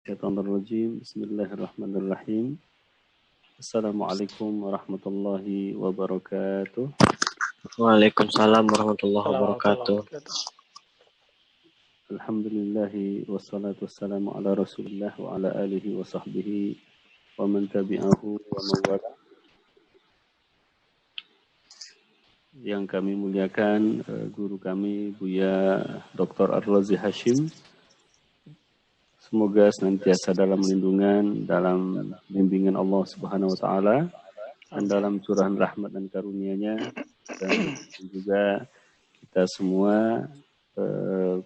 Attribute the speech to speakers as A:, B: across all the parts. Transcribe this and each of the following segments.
A: Bismillahirrahmanirrahim. Bismillahirrahmanirrahim. Assalamualaikum warahmatullahi wabarakatuh.
B: Waalaikumsalam warahmatullahi
C: Assalamualaikum
B: wabarakatuh.
A: Alhamdulillahi wassalatu wassalamu ala rasulillah wa ala alihi wa sahbihi wa man tabi'ahu wa mawala. Yang kami muliakan guru kami Buya Dr. Ar-Razi Hashim. Semoga senantiasa dalam lindungan, dalam bimbingan Allah Subhanahu wa taala dan dalam curahan rahmat dan karunia-Nya, dan juga kita semua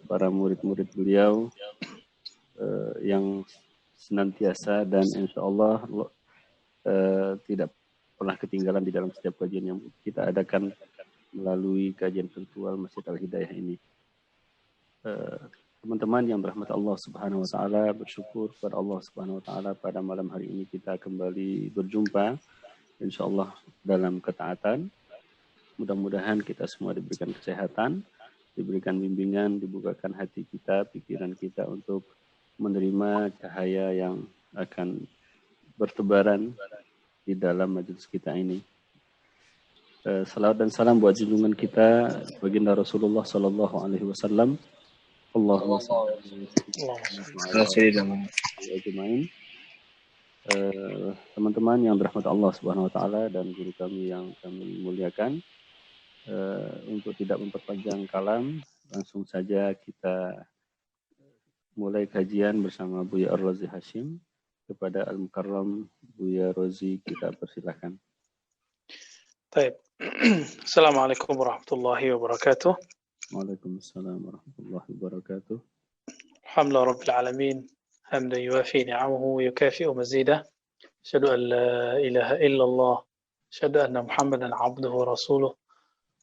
A: para murid-murid beliau yang senantiasa dan insya Allah tidak pernah ketinggalan di dalam setiap kajian yang kita adakan melalui kajian virtual Masjid Al-Hidayah ini. Teman-teman yang berahmat Allah Subhanahu wa taala, bersyukur kepada Allah Subhanahu wa taala pada malam hari ini kita kembali berjumpa insyaallah dalam ketaatan. Mudah-mudahan kita semua diberikan kesehatan, diberikan bimbingan, dibukakan hati kita, pikiran kita untuk menerima cahaya yang akan bertebaran di dalam majelis kita ini. Salawat dan salam buat junjungan kita baginda Rasulullah sallallahu alaihi wasallam. Allahumma shalli ajmain. Teman-teman yang dirahmati Allah Subhanahu wa taala dan guru kami yang kami muliakan, untuk tidak memperpanjang kalam, langsung saja kita mulai kajian bersama Buya Ar-Razi Hashim. Kepada Al-Mukarram Buya Rozi kita persilakan.
C: Baik. Assalamualaikum warahmatullahi wabarakatuh.
A: Waalaikumsalam warahmatullahi wabarakatuh.
C: Alhamdulillah rabbil alamin. Hamdan yuwafi ni'amahu wa yukafi'u mazidah. Asyhadu an la ilaha illallah. Asyhadu anna Muhammadan 'abduhu wa rasuluh.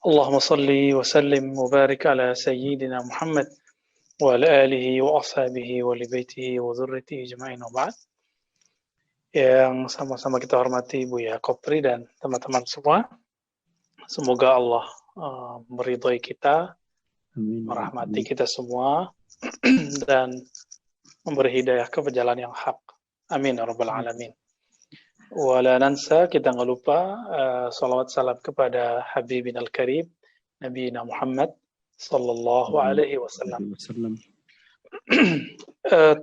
C: Allahumma salli wa sallim wa barik ala sayyidina Muhammad wa ala alihi wa ashabihi wa li baitihi wa dzurriyyatihi ajma'in wa ba'd. Yang sama-sama kita hormati Buya Kopri dan teman-teman semua. Semoga Allah meridhai kita,
A: Amin.
C: merahmati kita semua dan memberi hidayah ke jalan yang hak. Amin ya rabbal alamin. Wala nansa, kita nggak lupa salawat salam kepada Habibin al-Karim Nabi Muhammad sallallahu alaihi wasallam.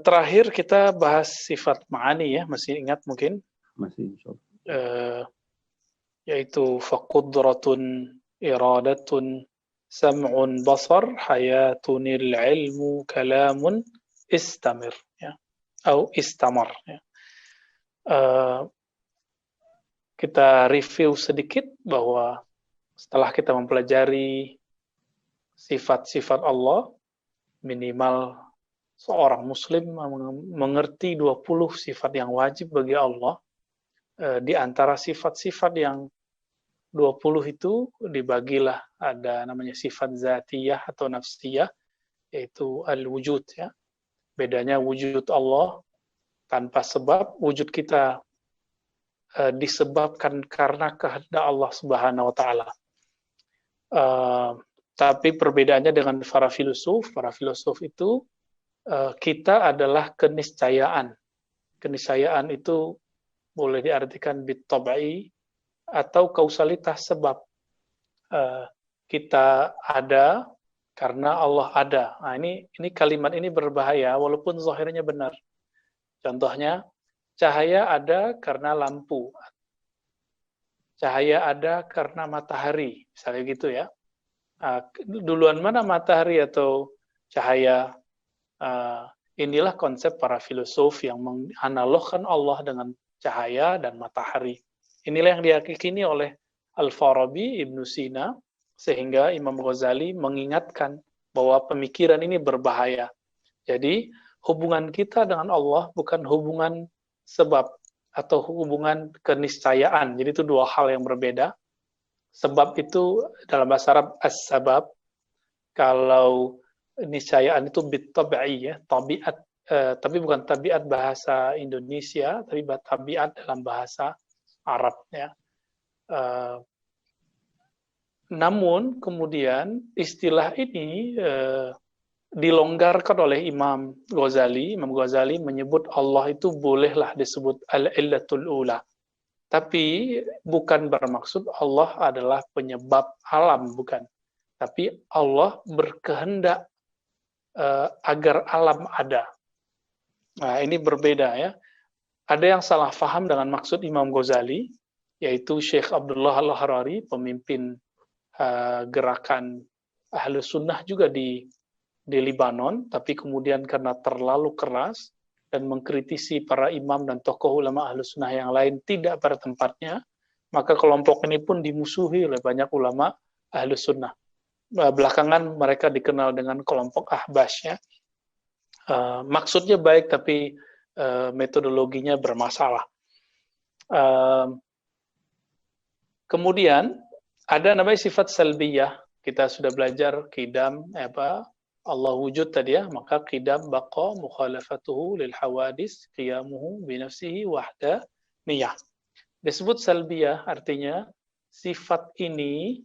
C: Terakhir kita bahas sifat ma'ani ya, masih ingat mungkin?
A: Masih insyaallah.
C: Yaitu faqudratun iradatun sam'un basar hayatunil ilmu kalamun istamir ya, atau istamar ya. Kita review sedikit bahwa setelah kita mempelajari sifat-sifat Allah, minimal seorang muslim mengerti 20 sifat yang wajib bagi Allah. Di antara sifat-sifat yang 20 itu dibagilah ada namanya sifat zatiyah atau nafsiyah, yaitu al-wujud ya. Bedanya wujud Allah tanpa sebab, wujud kita disebabkan karena kehendak Allah Subhanahu wa taala. Tapi perbedaannya dengan para filosof itu kita adalah keniscayaan. Keniscayaan itu boleh diartikan bit-tab'i atau kausalitas sebab. Kita ada karena Allah ada. Nah, ini kalimat ini berbahaya walaupun zahirnya benar. Contohnya, cahaya ada karena lampu. Cahaya ada karena matahari, misalnya gitu ya. Duluan mana matahari atau cahaya? Inilah konsep para filosof yang menganalogkan Allah dengan cahaya dan matahari. Inilah yang diyakini oleh Al-Farabi, Ibnu Sina, sehingga Imam Ghazali mengingatkan bahwa pemikiran ini berbahaya. Jadi, hubungan kita dengan Allah bukan hubungan sebab atau hubungan keniscayaan. Jadi itu dua hal yang berbeda. Sebab itu dalam bahasa Arab as-sabab. Kalau niscayaan itu bit-tab'i ya, tabiat, tapi bukan tabiat bahasa Indonesia, tapi tabiat dalam bahasa Arab ya. Namun kemudian istilah ini dilonggarkan oleh Imam Ghazali. Imam Ghazali menyebut Allah itu bolehlah disebut al-illatul ula. Tapi bukan bermaksud Allah adalah penyebab alam, bukan. Tapi Allah berkehendak agar alam ada. Nah, ini berbeda ya. Ada yang salah faham dengan maksud Imam Ghazali, yaitu Syekh Abdullah Al-Harari, pemimpin gerakan Ahlus Sunnah juga di Libanon, tapi kemudian karena terlalu keras dan mengkritisi para imam dan tokoh ulama Ahlus Sunnah yang lain tidak pada tempatnya, maka kelompok ini pun dimusuhi oleh banyak ulama Ahlus Sunnah. Belakangan mereka dikenal dengan kelompok Ahbash, ya. Maksudnya baik, tapi metodologinya bermasalah. Kemudian ada namanya sifat salbiyah. Kita sudah belajar qidam Allah wujud tadi ya, maka qidam baqa mukhalafatuhu lil hawadis qiyamuhu bi nafsihi wahdaniyah. Disebut salbiyah artinya sifat ini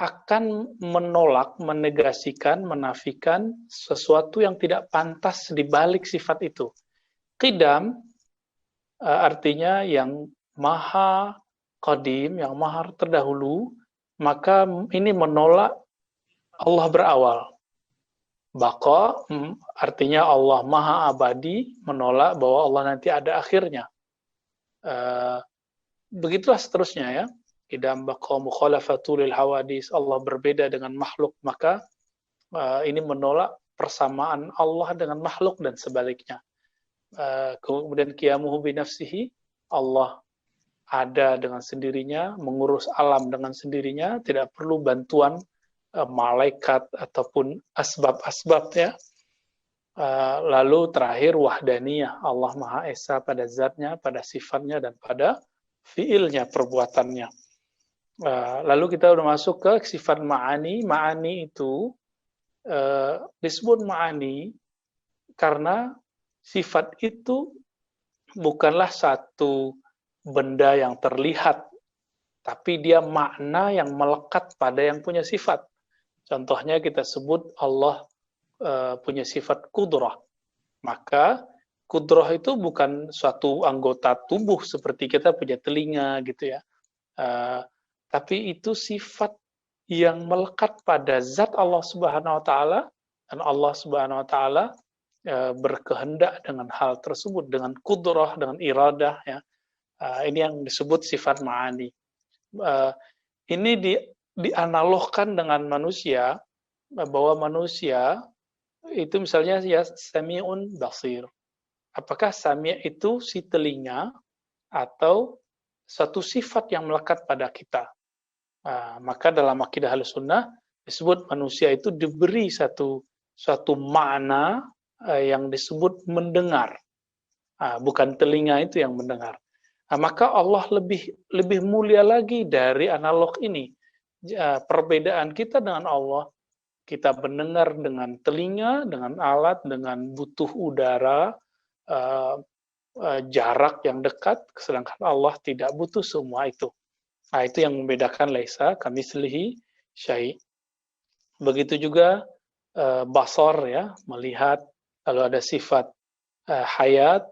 C: akan menolak, menegasikan, menafikan sesuatu yang tidak pantas di balik sifat itu. Qidam artinya yang maha qadim, yang maha terdahulu, maka ini menolak Allah berawal. Baqa artinya Allah maha abadi, menolak bahwa Allah nanti ada akhirnya. Begitulah seterusnya ya. Qidam baqa mukhalafatul hawadis, Allah berbeda dengan makhluk, maka ini menolak persamaan Allah dengan makhluk dan sebaliknya. Kemudian qiyamuhu bi nafsihi, Allah ada dengan sendirinya, mengurus alam dengan sendirinya, tidak perlu bantuan malaikat ataupun asbab-asbab ya. Lalu terakhir wahdaniyah, Allah Maha Esa pada zatnya, pada sifatnya, dan pada fiilnya, perbuatannya. Lalu kita udah masuk ke sifat ma'ani. Ma'ani itu disebut ma'ani karena sifat itu bukanlah satu benda yang terlihat, tapi dia makna yang melekat pada yang punya sifat. Contohnya kita sebut Allah punya sifat kudrah. Maka kudrah itu bukan suatu anggota tubuh seperti kita punya telinga gitu ya. Tapi itu sifat yang melekat pada zat Allah Subhanahu wa taala, dan Allah Subhanahu wa taala berkehendak dengan hal tersebut, dengan kudrah, dengan iradah ya. Ini yang disebut sifat ma'ani. Ini dianalogkan dengan manusia, bahwa manusia itu misalnya ya sami'un basir. Apakah sami' itu si telinga atau satu sifat yang melekat pada kita? Maka dalam akidah Ahlussunnah disebut manusia itu diberi satu makna yang disebut mendengar. Bukan telinga itu yang mendengar. Maka Allah lebih mulia lagi dari analog ini. Perbedaan kita dengan Allah, kita mendengar dengan telinga, dengan alat, dengan butuh udara, jarak yang dekat, sedangkan Allah tidak butuh semua itu. Itu yang membedakan laisa kamitslihi syai'. Begitu juga basar ya, melihat. Lalu ada sifat hayat,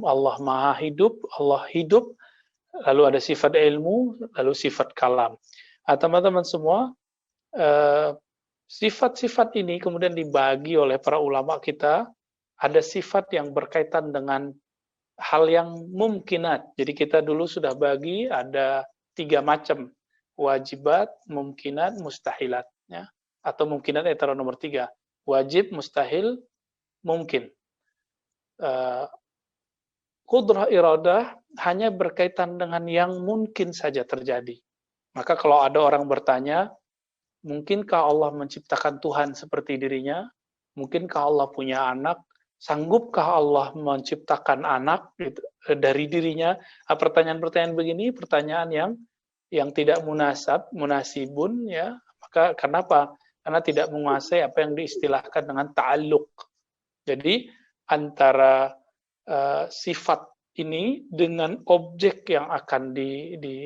C: Allah maha hidup, Allah hidup. Lalu ada sifat ilmu, lalu sifat kalam. Teman-teman semua, sifat-sifat ini kemudian dibagi oleh para ulama kita. Ada sifat yang berkaitan dengan hal yang mumkinat. Jadi kita dulu sudah bagi ada 3 macam. Wajibat, mumkinat, mustahilat. Ya. Atau mumkinat itu nomor 3. Wajib, mustahil, mungkin. Qudrah iradah hanya berkaitan dengan yang mungkin saja terjadi. Maka kalau ada orang bertanya, mungkinkah Allah menciptakan Tuhan seperti dirinya? Mungkinkah Allah punya anak? Sanggupkah Allah menciptakan anak dari dirinya? Pertanyaan-pertanyaan begini, pertanyaan yang tidak munasibun ya. Maka kenapa? Karena tidak menguasai apa yang diistilahkan dengan ta'alluq. Jadi antara sifat ini dengan objek yang akan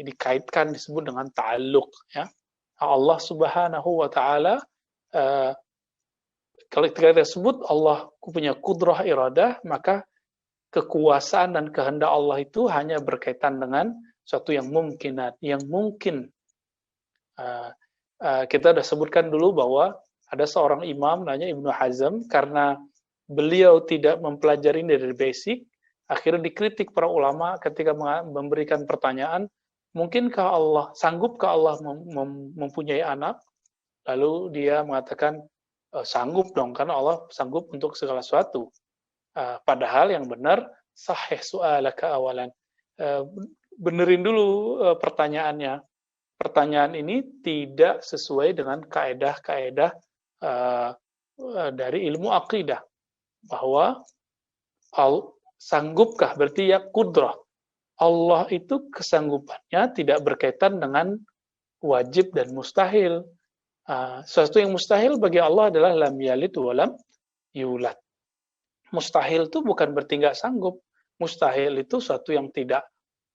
C: dikaitkan disebut dengan ta'alluq ya. Allah Subhanahu wa taala Kalau kita sebut Allah punya kudrah iradah, maka kekuasaan dan kehendak Allah itu hanya berkaitan dengan suatu yang mungkinat, yang mungkin. Kita sudah sebutkan dulu bahwa ada seorang imam namanya Ibnu Hazm, karena beliau tidak mempelajari dari basic, akhirnya dikritik para ulama ketika memberikan pertanyaan, mungkinkah Allah, sanggupkah Allah mempunyai anak? Lalu dia mengatakan, sanggup dong, karena Allah sanggup untuk segala sesuatu. Padahal yang benar, sahih su'alaka awalan. Benerin dulu pertanyaannya. Pertanyaan ini tidak sesuai dengan kaedah-kaedah dari ilmu akidah. Bahwa sanggupkah, berarti ya kudrah. Allah itu kesanggupannya tidak berkaitan dengan wajib dan mustahil. Sesuatu yang mustahil bagi Allah adalah lam yalid wa lam yulad. Mustahil itu bukan berarti nggak sanggup. Mustahil itu sesuatu yang tidak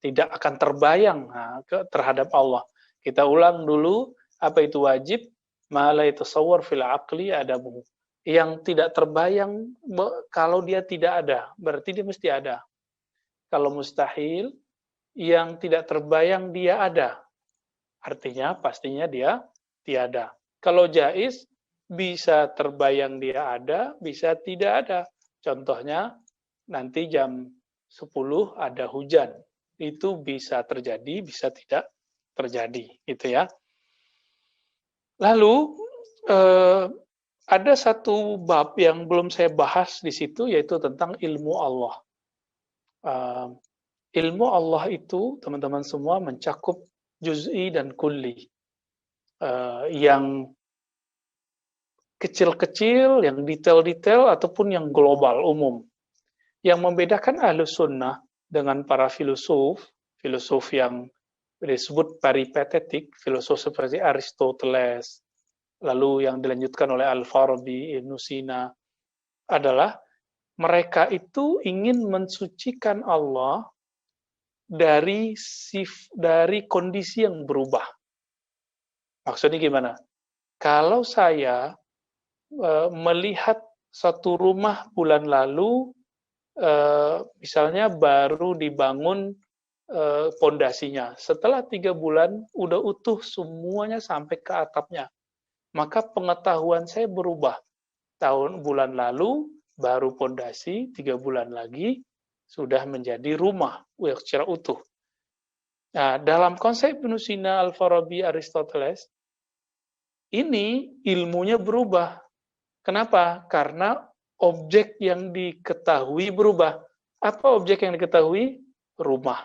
C: akan terbayang terhadap Allah. Kita ulang dulu, apa itu wajib? Ma la yatasawwar fil aqli adamuhu. Yang tidak terbayang kalau dia tidak ada, berarti dia mesti ada. Kalau mustahil, yang tidak terbayang dia ada. Artinya pastinya dia tiada. Kalau jaiz, bisa terbayang dia ada, bisa tidak ada. Contohnya, nanti jam 10 ada hujan. Itu bisa terjadi, bisa tidak terjadi. Gitu ya. Lalu, ada satu bab yang belum saya bahas di situ, yaitu tentang ilmu Allah. Ilmu Allah itu, teman-teman semua, mencakup juz'i dan kulli. Yang kecil-kecil, yang detail-detail, ataupun yang global, umum. Yang membedakan Ahlus Sunnah dengan para filosof yang disebut peripatetik, filosof seperti Aristoteles, lalu yang dilanjutkan oleh Al-Farabi, Ibnu Sina, adalah mereka itu ingin mensucikan Allah dari kondisi yang berubah. Maksudnya gimana? Kalau saya melihat satu rumah bulan lalu, misalnya baru dibangun pondasinya, setelah 3 bulan udah utuh semuanya sampai ke atapnya, maka pengetahuan saya berubah. Bulan lalu baru pondasi, 3 bulan lagi sudah menjadi rumah secara utuh. Nah, dalam konsep Ibnu Sina, Al-Farabi, Aristoteles, ini ilmunya berubah. Kenapa? Karena objek yang diketahui berubah. Apa objek yang diketahui? Rumah.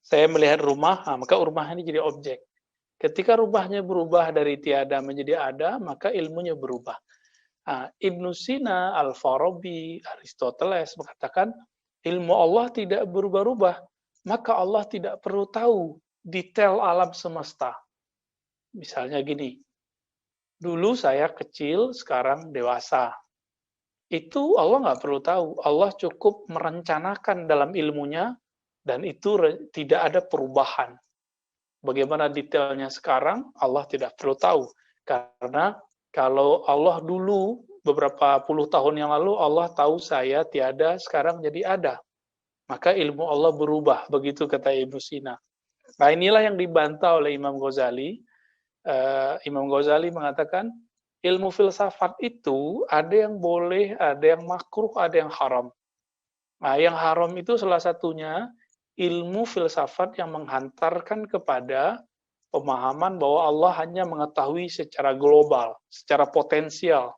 C: Saya melihat rumah, maka rumah ini jadi objek. Ketika rumahnya berubah dari tiada menjadi ada, maka ilmunya berubah. Ibnu Sina, Al-Farabi, Aristoteles mengatakan, ilmu Allah tidak berubah-ubah, maka Allah tidak perlu tahu detail alam semesta. Misalnya gini, dulu saya kecil, sekarang dewasa. Itu Allah nggak perlu tahu. Allah cukup merencanakan dalam ilmunya, dan itu tidak ada perubahan. Bagaimana detailnya sekarang, Allah tidak perlu tahu. Karena kalau Allah dulu, beberapa puluh tahun yang lalu, Allah tahu saya tiada, sekarang jadi ada. Maka ilmu Allah berubah, begitu kata Ibnu Sina. Nah, inilah yang dibantah oleh Imam Ghazali. Imam Ghazali mengatakan, ilmu filsafat itu ada yang boleh, ada yang makruh, ada yang haram. Nah, yang haram itu salah satunya ilmu filsafat yang menghantarkan kepada pemahaman bahwa Allah hanya mengetahui secara global, secara potensial.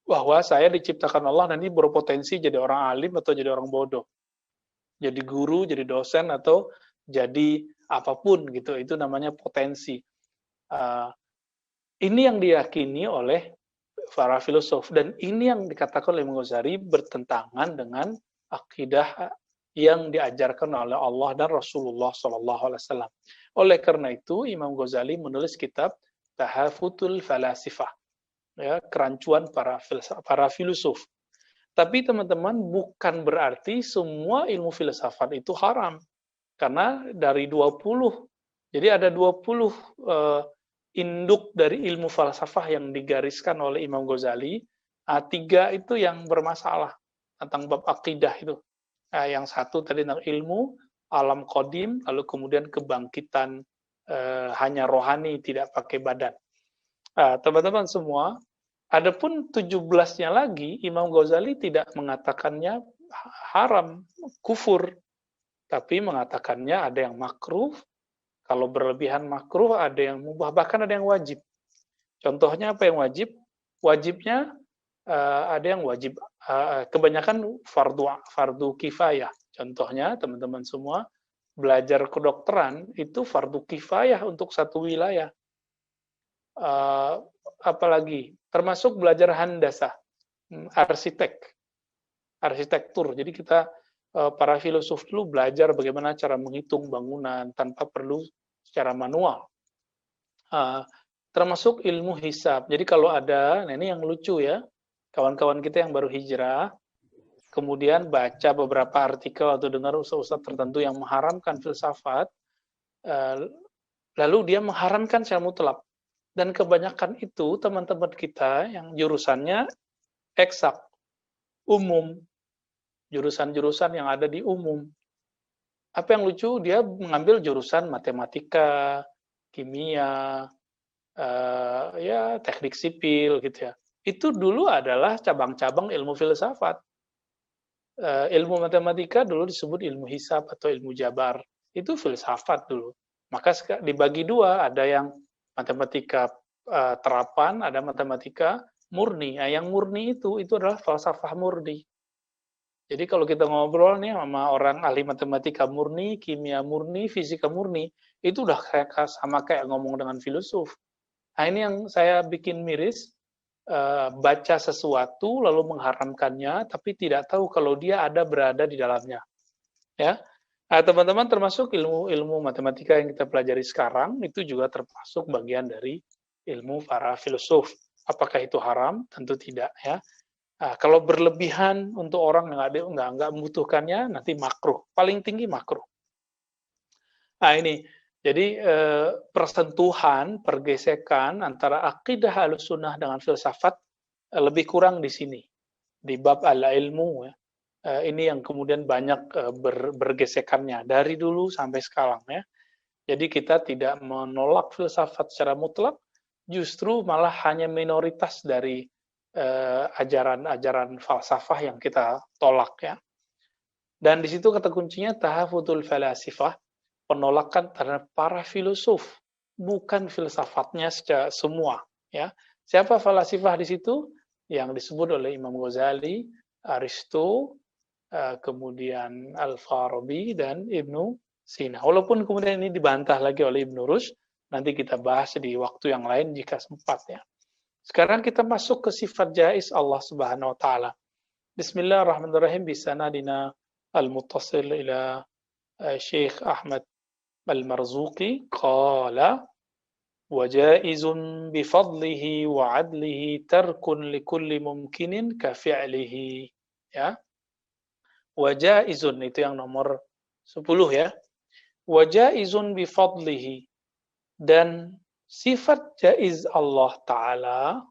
C: Bahwa saya diciptakan Allah dan ini berpotensi jadi orang alim atau jadi orang bodoh. Jadi guru, jadi dosen, atau jadi apapun gitu. Itu namanya potensi. Ini yang diyakini oleh para filosof. Dan ini yang dikatakan oleh Imam Ghazali bertentangan dengan akidah yang diajarkan oleh Allah dan Rasulullah SAW. Oleh karena itu, Imam Ghazali menulis kitab Tahafutul Falasifah, ya, kerancuan para filosof. Tapi teman-teman, bukan berarti semua ilmu filsafat itu haram. Karena dari 20, jadi ada 20 induk dari ilmu falsafah yang digariskan oleh Imam Ghazali. 3 itu yang bermasalah tentang bab akidah itu. Yang satu tadi tentang ilmu, alam qadim, lalu kemudian kebangkitan hanya rohani, tidak pakai badan. Teman-teman semua, adapun 17-nya lagi, Imam Ghazali tidak mengatakannya haram, kufur, tapi mengatakannya ada yang makruh, kalau berlebihan makruh, ada yang mubah, bahkan ada yang wajib. Contohnya apa yang wajib? Wajibnya ada yang wajib, kebanyakan fardu kifayah. Contohnya, teman-teman semua, belajar kedokteran itu fardu kifayah untuk satu wilayah. Apalagi, termasuk belajar handasah, arsitektur. Jadi kita, para filosof dulu belajar bagaimana cara menghitung bangunan tanpa perlu secara manual. Termasuk ilmu hisab. Jadi kalau ada, nah ini yang lucu ya, kawan-kawan kita yang baru hijrah, kemudian baca beberapa artikel atau dengar ustaz-ustaz tertentu yang mengharamkan filsafat, lalu dia mengharamkan secara mutlak. Dan kebanyakan itu teman-teman kita yang jurusannya eksak, umum, jurusan-jurusan yang ada di umum. Apa yang lucu, dia mengambil jurusan matematika, kimia, ya teknik sipil gitu ya. Itu dulu adalah cabang-cabang ilmu filsafat. Ilmu matematika dulu disebut ilmu hisab atau ilmu jabar. Itu filsafat dulu. Maka dibagi dua, ada yang matematika terapan, ada matematika murni. Nah, yang murni itu adalah falsafah murni. Jadi kalau kita ngobrol nih sama orang ahli matematika murni, kimia murni, fisika murni, itu udah sama kayak ngomong dengan filosof. Nah, ini yang saya bikin miris. Baca sesuatu lalu mengharamkannya, tapi tidak tahu kalau dia berada di dalamnya. Ya, teman-teman, termasuk ilmu matematika yang kita pelajari sekarang itu juga termasuk bagian dari ilmu para filosof. Apakah itu haram? Tentu tidak. Ya, kalau berlebihan untuk orang yang nggak membutuhkannya, nanti makruh. Paling tinggi makruh. Nah ini. Jadi persentuhan, pergesekan antara akidah Ahlussunnah dengan filsafat lebih kurang di sini, di bab al-ilmu. Ini yang kemudian banyak bergesekannya dari dulu sampai sekarang ya. Jadi kita tidak menolak filsafat secara mutlak, justru malah hanya minoritas dari ajaran-ajaran falsafah yang kita tolak ya. Dan di situ kata kuncinya tahafudul falasifah, penolakan terhadap para filosof, bukan filsafatnya secara semua. Ya, siapa falasifah di situ? Yang disebut oleh Imam Ghazali, Aristo, kemudian Al-Farabi dan Ibnu Sina. Walaupun kemudian ini dibantah lagi oleh Ibnu Rushd, nanti kita bahas di waktu yang lain jika sempat ya. Sekarang kita masuk ke sifat jaiz Allah Subhanahu wa taala. Bismillahirrahmanirrahim, bisanadina al-muttasil ila Syekh Ahmad Al-Marzuqi qala wa jaizun bi fadlihi wa adlihi tarkun li kulli mumkinin ka fi'lihi ya. Wa jaizun itu yang nomor 10 ya. Wa jaizun bi fadlihi, dan sifat jaiz Allah taala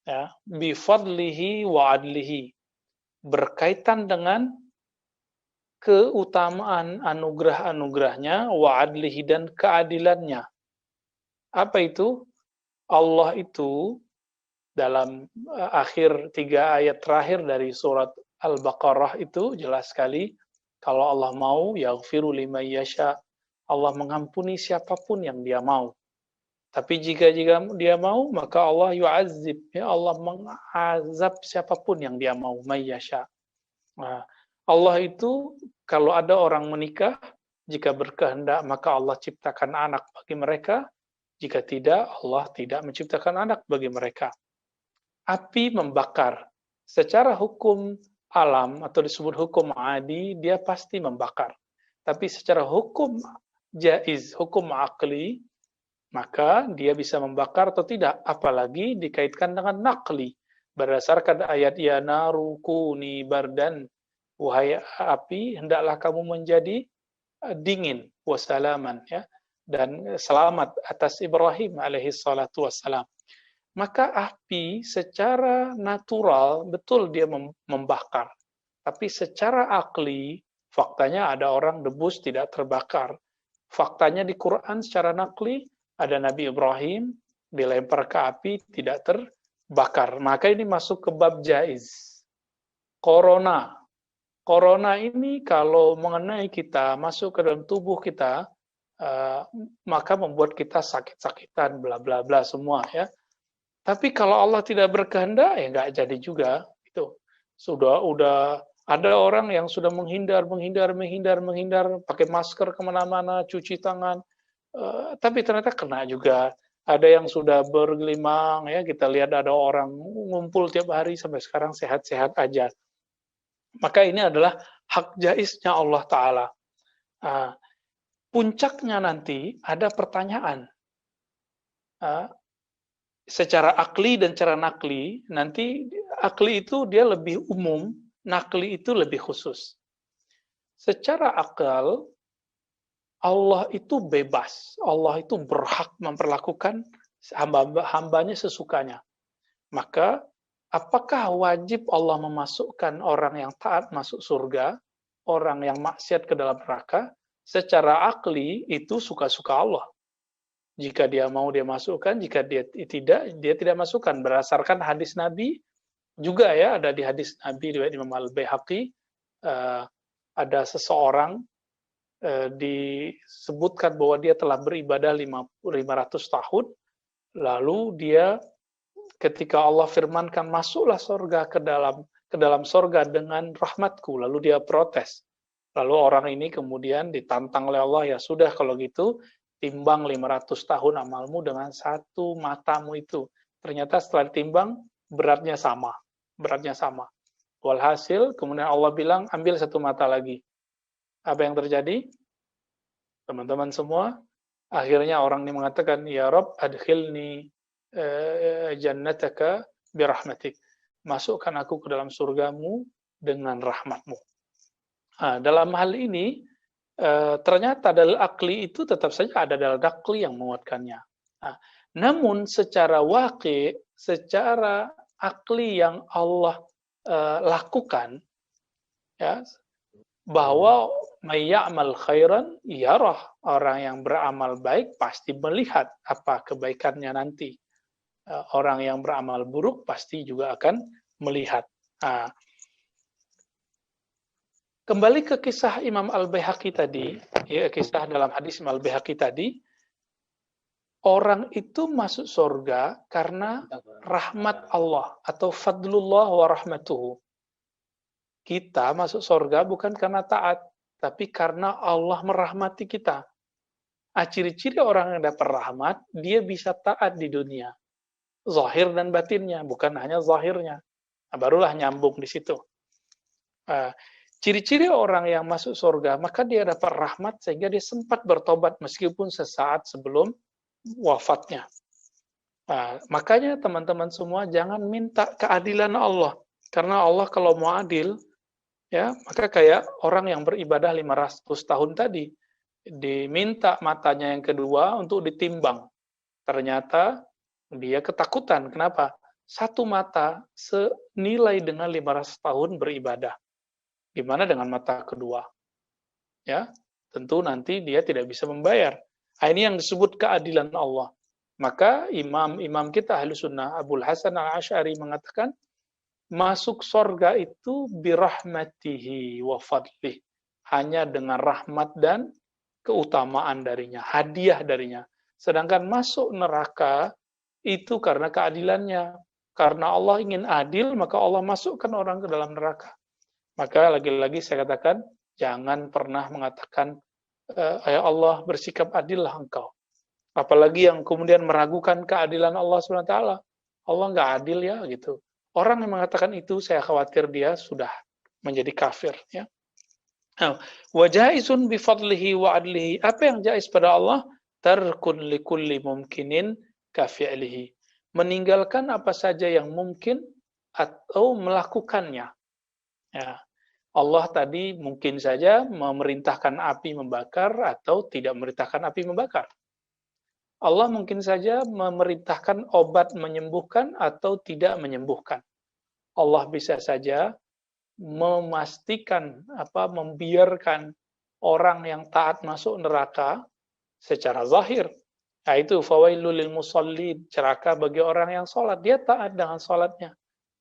C: ya, bi fadlihi wa adlihi, berkaitan dengan keutamaan anugerah-anugerahnya, wa adlihi, dan keadilannya. Apa itu? Allah itu dalam akhir 3 ayat terakhir dari surat Al-Baqarah itu jelas sekali, kalau Allah mau, yaghfiru liman yasha, Allah mengampuni siapapun yang dia mau. Tapi jika dia mau, maka Allah yu'azzib, ya Allah mengazab siapapun yang dia mau, may yasha. Nah, Allah itu kalau ada orang menikah, jika berkehendak maka Allah ciptakan anak bagi mereka, jika tidak Allah tidak menciptakan anak bagi mereka. Api membakar, secara hukum alam atau disebut hukum adi, dia pasti membakar. Tapi secara hukum jaiz, hukum akli, maka dia bisa membakar atau tidak, apalagi dikaitkan dengan naqli. Berdasarkan ayat ya naru kuni bardan, wahai api, hendaklah kamu menjadi dingin, wassalaman ya. dan selamat atas Ibrahim alaihi salatu wassalam. Maka api secara natural betul dia membakar. Tapi secara akli, faktanya ada orang debus tidak terbakar. Faktanya di Quran secara nakli, ada Nabi Ibrahim dilempar ke api tidak terbakar. Maka ini masuk ke bab jaiz. Corona ini kalau mengenai kita, masuk ke dalam tubuh kita, maka membuat kita sakit-sakitan, bla bla bla semua ya. Tapi kalau Allah tidak berkehendak, ya nggak jadi juga. Itu udah ada orang yang sudah menghindar, pakai masker kemana-mana, cuci tangan, tapi ternyata kena juga. Ada yang sudah bergelimang, ya kita lihat ada orang ngumpul tiap hari sampai sekarang sehat-sehat aja. Maka ini adalah hak jaiznya Allah Ta'ala. Puncaknya nanti ada pertanyaan. Secara akli dan secara nakli, nanti akli itu dia lebih umum, nakli itu lebih khusus. Secara akal, Allah itu bebas. Allah itu berhak memperlakukan hambanya sesukanya. Maka, apakah wajib Allah memasukkan orang yang taat masuk surga, orang yang maksiat ke dalam neraka? Secara akli itu suka-suka Allah. Jika dia mau dia masukkan, jika dia tidak masukkan. Berdasarkan hadis Nabi juga ya, ada di hadis Nabi riwayat Imam Al-Baihaqi, ada seseorang disebutkan bahwa dia telah beribadah 500 tahun, lalu dia ketika Allah firmankan masuklah surga ke dalam surga dengan rahmatku, lalu dia protes. Lalu orang ini kemudian ditantang oleh Allah, ya sudah kalau gitu timbang 500 tahun amalmu dengan satu matamu itu. Ternyata setelah ditimbang beratnya sama. Walhasil kemudian Allah bilang ambil satu mata lagi. Apa yang terjadi? Teman-teman semua, akhirnya orang ini mengatakan, ya Rabb adkhilni jannataka birahmatik. Masukkan aku ke dalam surgamu dengan rahmatmu. Dalam hal ini, ternyata dalil akli itu tetap saja ada dalil akli yang menguatkannya. Namun secara waqi, secara akli yang Allah lakukan, ya, bahwa may ya'mal khairan yarah, orang yang beramal baik pasti melihat apa kebaikannya nanti. Orang yang beramal buruk pasti juga akan melihat. Kembali ke kisah Imam Al-Baihaqi tadi, ya, kisah dalam hadis Imam Al-Baihaqi tadi, orang itu masuk surga karena rahmat Allah atau fadlullah wa rahmatuhu. Kita masuk surga bukan karena taat, tapi karena Allah merahmati kita. Ciri-ciri orang yang dapat rahmat, dia bisa taat di dunia. Zahir dan batinnya, bukan hanya zahirnya. Barulah nyambung di situ. Ciri-ciri orang yang masuk surga, maka dia dapat rahmat sehingga dia sempat bertobat meskipun sesaat sebelum wafatnya. Makanya teman-teman semua jangan minta keadilan Allah. Karena Allah kalau mau adil, ya maka kayak orang yang beribadah 500 tahun tadi, diminta matanya yang kedua untuk ditimbang. Ternyata dia ketakutan. Kenapa? Satu mata senilai dengan 500 tahun beribadah. Gimana dengan mata kedua? Ya, tentu nanti dia tidak bisa membayar. Ini yang disebut keadilan Allah. Maka imam kita Ahlus Sunnah Abul Hasan Al-Asy'ari mengatakan masuk surga itu birahmatihi wa fadlih, hanya dengan rahmat dan keutamaan darinya, hadiah darinya. Sedangkan masuk neraka itu karena keadilannya. Karena Allah ingin adil, maka Allah masukkan orang ke dalam neraka. Maka lagi-lagi saya katakan, jangan pernah mengatakan, ya Allah bersikap adillah engkau. Apalagi yang kemudian meragukan keadilan Allah SWT. Allah nggak adil ya, gitu. Orang yang mengatakan itu, saya khawatir dia sudah menjadi kafir. Ya. Wa jaizun bifadlihi wa adlihi. Apa yang jaiz pada Allah? Tarkun likulli mumkinin kafi'lihi. Meninggalkan apa saja yang mungkin atau melakukannya. Ya. Allah tadi mungkin saja memerintahkan api membakar atau tidak memerintahkan api membakar. Allah mungkin saja memerintahkan obat menyembuhkan atau tidak menyembuhkan. Allah bisa saja memastikan membiarkan orang yang taat masuk neraka secara zahir. Nah, itu fawailul lil musallin, celaka bagi orang yang sholat. Dia taat dengan sholatnya.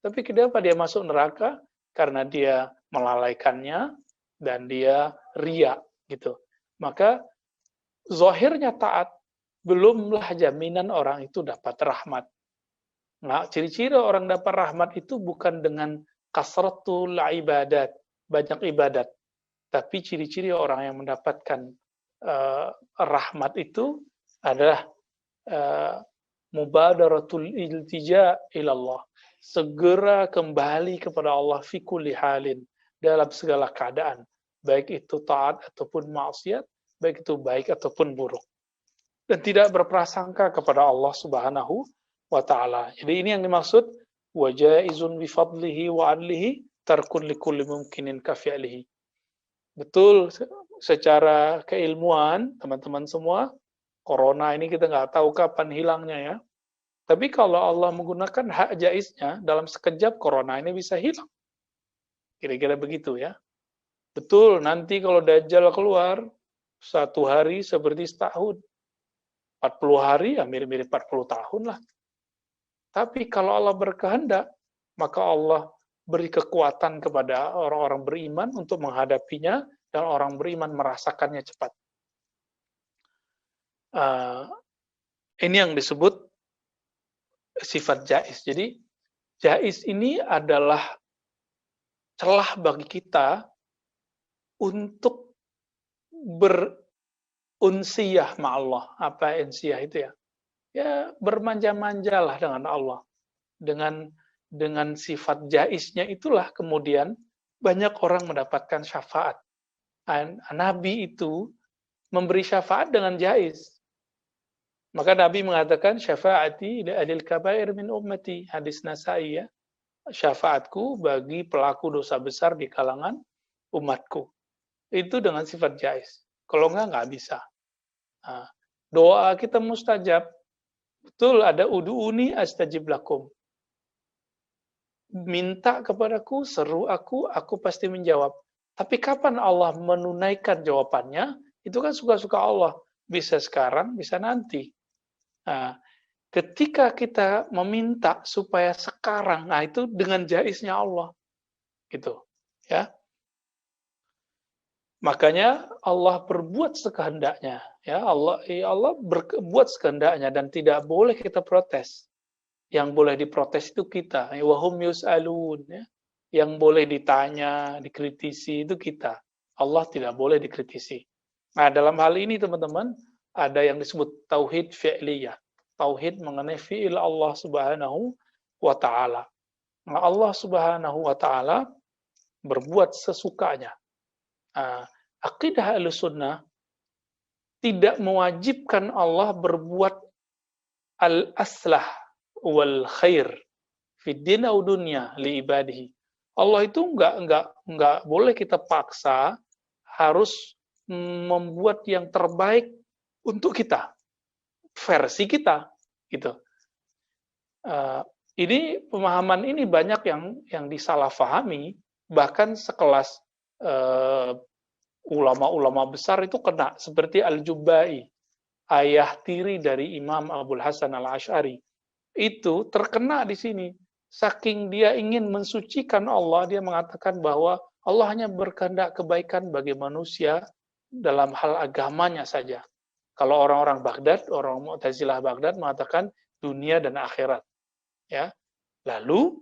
C: Tapi kenapa dia masuk neraka? Karena dia melalaikannya dan dia riya gitu. Maka zahirnya taat, belumlah jaminan orang itu dapat rahmat. Nah, ciri-ciri orang dapat rahmat itu bukan dengan kasratul ibadat, banyak ibadat. Tapi ciri-ciri orang yang mendapatkan rahmat itu adalah mubadaratul iltija ilallah. Segera kembali kepada Allah fi kulli halin, dalam segala keadaan. Baik itu taat ataupun maksiat, baik itu baik ataupun buruk. Dan tidak berprasangka kepada Allah Subhanahu wa ta'ala. Jadi ini yang dimaksud wa jaizun bi fadlihi wa adlihi tarkun likulli mumkinin ka fi'lihi. Betul, secara keilmuan teman-teman semua, corona ini kita nggak tahu kapan hilangnya ya. Tapi kalau Allah menggunakan hak jaiznya, dalam sekejap corona ini bisa hilang. Kira-kira begitu ya. Betul, nanti kalau Dajjal keluar, 1 hari seperti setahun. 40 hari ya mirip-mirip 40 tahun lah. Tapi kalau Allah berkehendak, maka Allah beri kekuatan kepada orang-orang beriman untuk menghadapinya, dan orang beriman merasakannya cepat. Ini yang disebut sifat jaiz. Jadi jaiz ini adalah celah bagi kita untuk berunsiyah ma Allah. Apa unsiyah itu ya? Ya bermanja-manjalah dengan Allah. Dengan sifat jaiznya itulah kemudian banyak orang mendapatkan syafaat. Nabi itu memberi syafaat dengan jaiz. Maka Nabi mengatakan syafaati li adil kabair min ummati, hadis Nasai ya. Syafaatku bagi pelaku dosa besar di kalangan umatku. Itu dengan sifat jaiz. Kalau nggak bisa. Nah, doa kita mustajab. Betul, ada ud'uni astajib lakum. Minta kepadaku, seru aku pasti menjawab. Tapi kapan Allah menunaikan jawabannya, itu kan suka-suka Allah. Bisa sekarang, bisa nanti. Nah, ketika kita meminta supaya sekarang, nah itu dengan jaiznya Allah. Gitu. Ya. Makanya Allah berbuat sekehendaknya. Ya, Allah berbuat sekehendaknya dan tidak boleh kita protes. Yang boleh diprotes itu kita. Wahum yus'alun. Ya. Yang boleh ditanya, dikritisi itu kita. Allah tidak boleh dikritisi. Nah, dalam hal ini teman-teman, ada yang disebut tauhid fi'liyah. Tauhid mengenai fi'il Allah Subhanahu wa ta'ala. Nah, Allah Subhanahu wa ta'ala berbuat sesukanya. Aqidah Ahlussunnah tidak mewajibkan Allah berbuat al-aslah wal khair fid din aw dunya li ibadihi. Allah itu enggak boleh kita paksa harus membuat yang terbaik untuk kita, versi kita, gitu. Ini pemahaman ini banyak yang disalahfahami, bahkan sekelas ulama-ulama besar itu kena, seperti Al-Jubba'i, ayah tiri dari Imam Abul Hasan Al-Asy'ari. Itu terkena di sini. Saking dia ingin mensucikan Allah, dia mengatakan bahwa Allah hanya berkehendak kebaikan bagi manusia dalam hal agamanya saja. Kalau orang-orang Baghdad, orang Mu'tazilah Baghdad mengatakan dunia dan akhirat. Ya. Lalu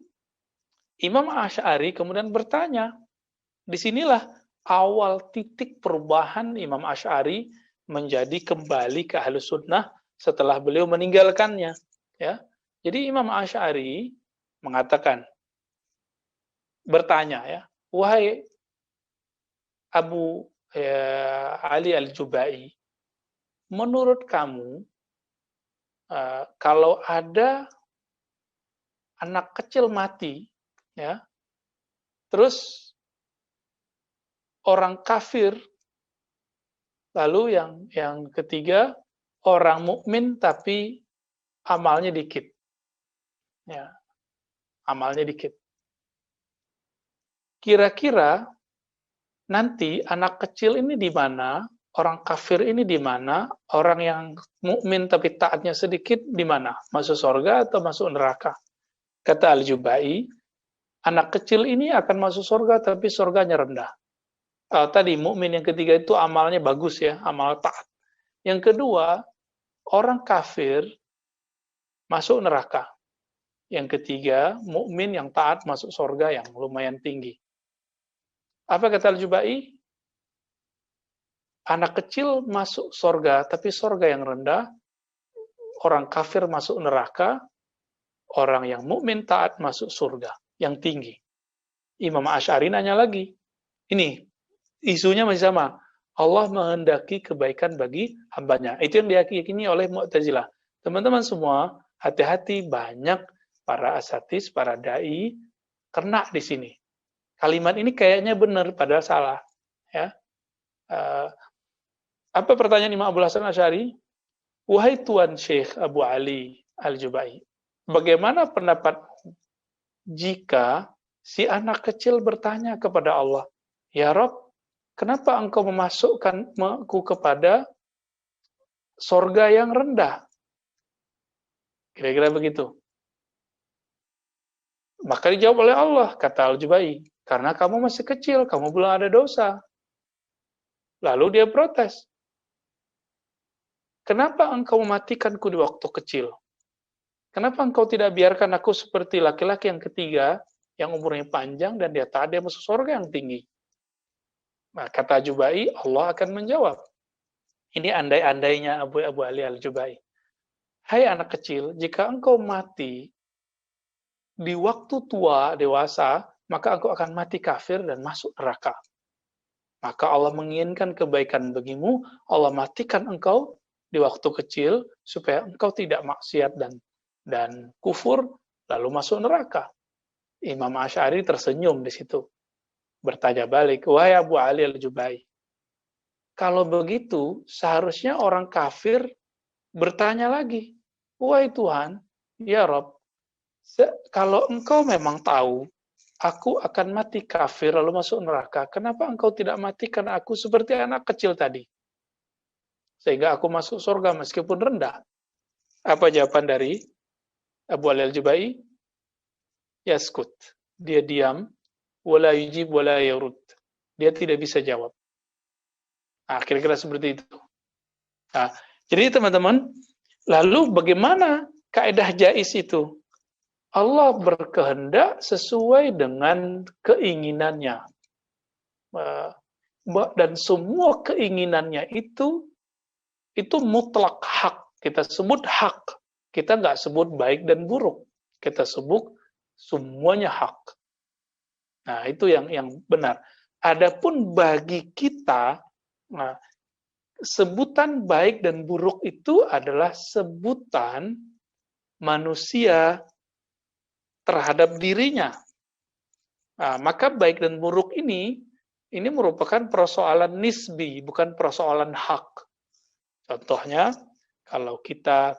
C: Imam Asy'ari kemudian bertanya, disinilah awal titik perubahan Imam Asy'ari menjadi kembali ke Ahlussunnah setelah beliau meninggalkannya. Ya. Jadi Imam Asy'ari mengatakan, bertanya ya, wahai Abu Ali Al-Jubba'i, menurut kamu kalau ada anak kecil mati, ya, terus orang kafir. Lalu yang ketiga, orang mukmin tapi amalnya dikit. Ya, amalnya dikit. Kira-kira nanti anak kecil ini di mana? Orang kafir ini di mana? Orang yang mukmin tapi taatnya sedikit di mana? Masuk surga atau masuk neraka? Kata Al-Jubai, anak kecil ini akan masuk surga tapi surganya rendah. Tadi mukmin yang ketiga itu amalnya bagus ya, amal taat. Yang kedua, orang kafir masuk neraka. Yang ketiga, mukmin yang taat masuk surga yang lumayan tinggi. Apa kata Al-Jubai? Anak kecil masuk surga, tapi surga yang rendah. Orang kafir masuk neraka. Orang yang mukmin taat masuk surga yang tinggi. Imam Asy'ari nanya lagi. Ini isunya masih sama. Allah menghendaki kebaikan bagi hambanya. Itu yang diyakini oleh Mu'tazilah. Teman-teman semua, hati-hati, banyak para asatis, para dai kena di sini. Kalimat ini kayaknya benar, padahal salah. Ya. Apa pertanyaan Imam Abdul Hasan Asy'ari? Wahai Tuan Syekh Abu Ali Al-Jubai, bagaimana pendapatmu jika si anak kecil bertanya kepada Allah, Ya Rob, kenapa engkau memasukkanku kepada sorga yang rendah? Kira-kira begitu. Maka dijawab oleh Allah, kata Al-Jubai, karena kamu masih kecil, kamu belum ada dosa. Lalu dia protes. Kenapa engkau mematikanku di waktu kecil? Kenapa engkau tidak biarkan aku seperti laki-laki yang ketiga, yang umurnya panjang dan dia taat, dia masuk surga yang tinggi? Nah, kata Jubai, Allah akan menjawab. Ini andai-andainya Abu Ali Al-Jubai. Hai anak kecil, jika engkau mati di waktu tua, dewasa, maka engkau akan mati kafir dan masuk neraka. Maka Allah menginginkan kebaikan bagimu, Allah matikan engkau di waktu kecil, supaya engkau tidak maksiat dan kufur, lalu masuk neraka. Imam Asy'ari tersenyum di situ. Bertanya balik, wahai Abu Ali Al-Jubai, kalau begitu, seharusnya orang kafir bertanya lagi, wahai Tuhan, ya Rob, kalau engkau memang tahu, aku akan mati kafir lalu masuk neraka, kenapa engkau tidak matikan aku seperti anak kecil tadi? Sehingga aku masuk surga meskipun rendah. Apa jawaban dari Abu Ali Al-Jubai? Yaskut. Dia diam, wala yujib wala yurud. Dia tidak bisa jawab. Nah, kira-kira seperti itu. Nah, jadi teman-teman, lalu bagaimana kaidah jais itu? Allah berkehendak sesuai dengan keinginannya. Dan semua keinginannya itu mutlak hak. Kita sebut hak. Kita nggak sebut baik dan buruk. Kita sebut semuanya hak. Nah, itu yang benar. Adapun bagi kita, nah, sebutan baik dan buruk itu adalah sebutan manusia terhadap dirinya. Nah, maka baik dan buruk ini merupakan persoalan nisbi, bukan persoalan hak. Contohnya, kalau kita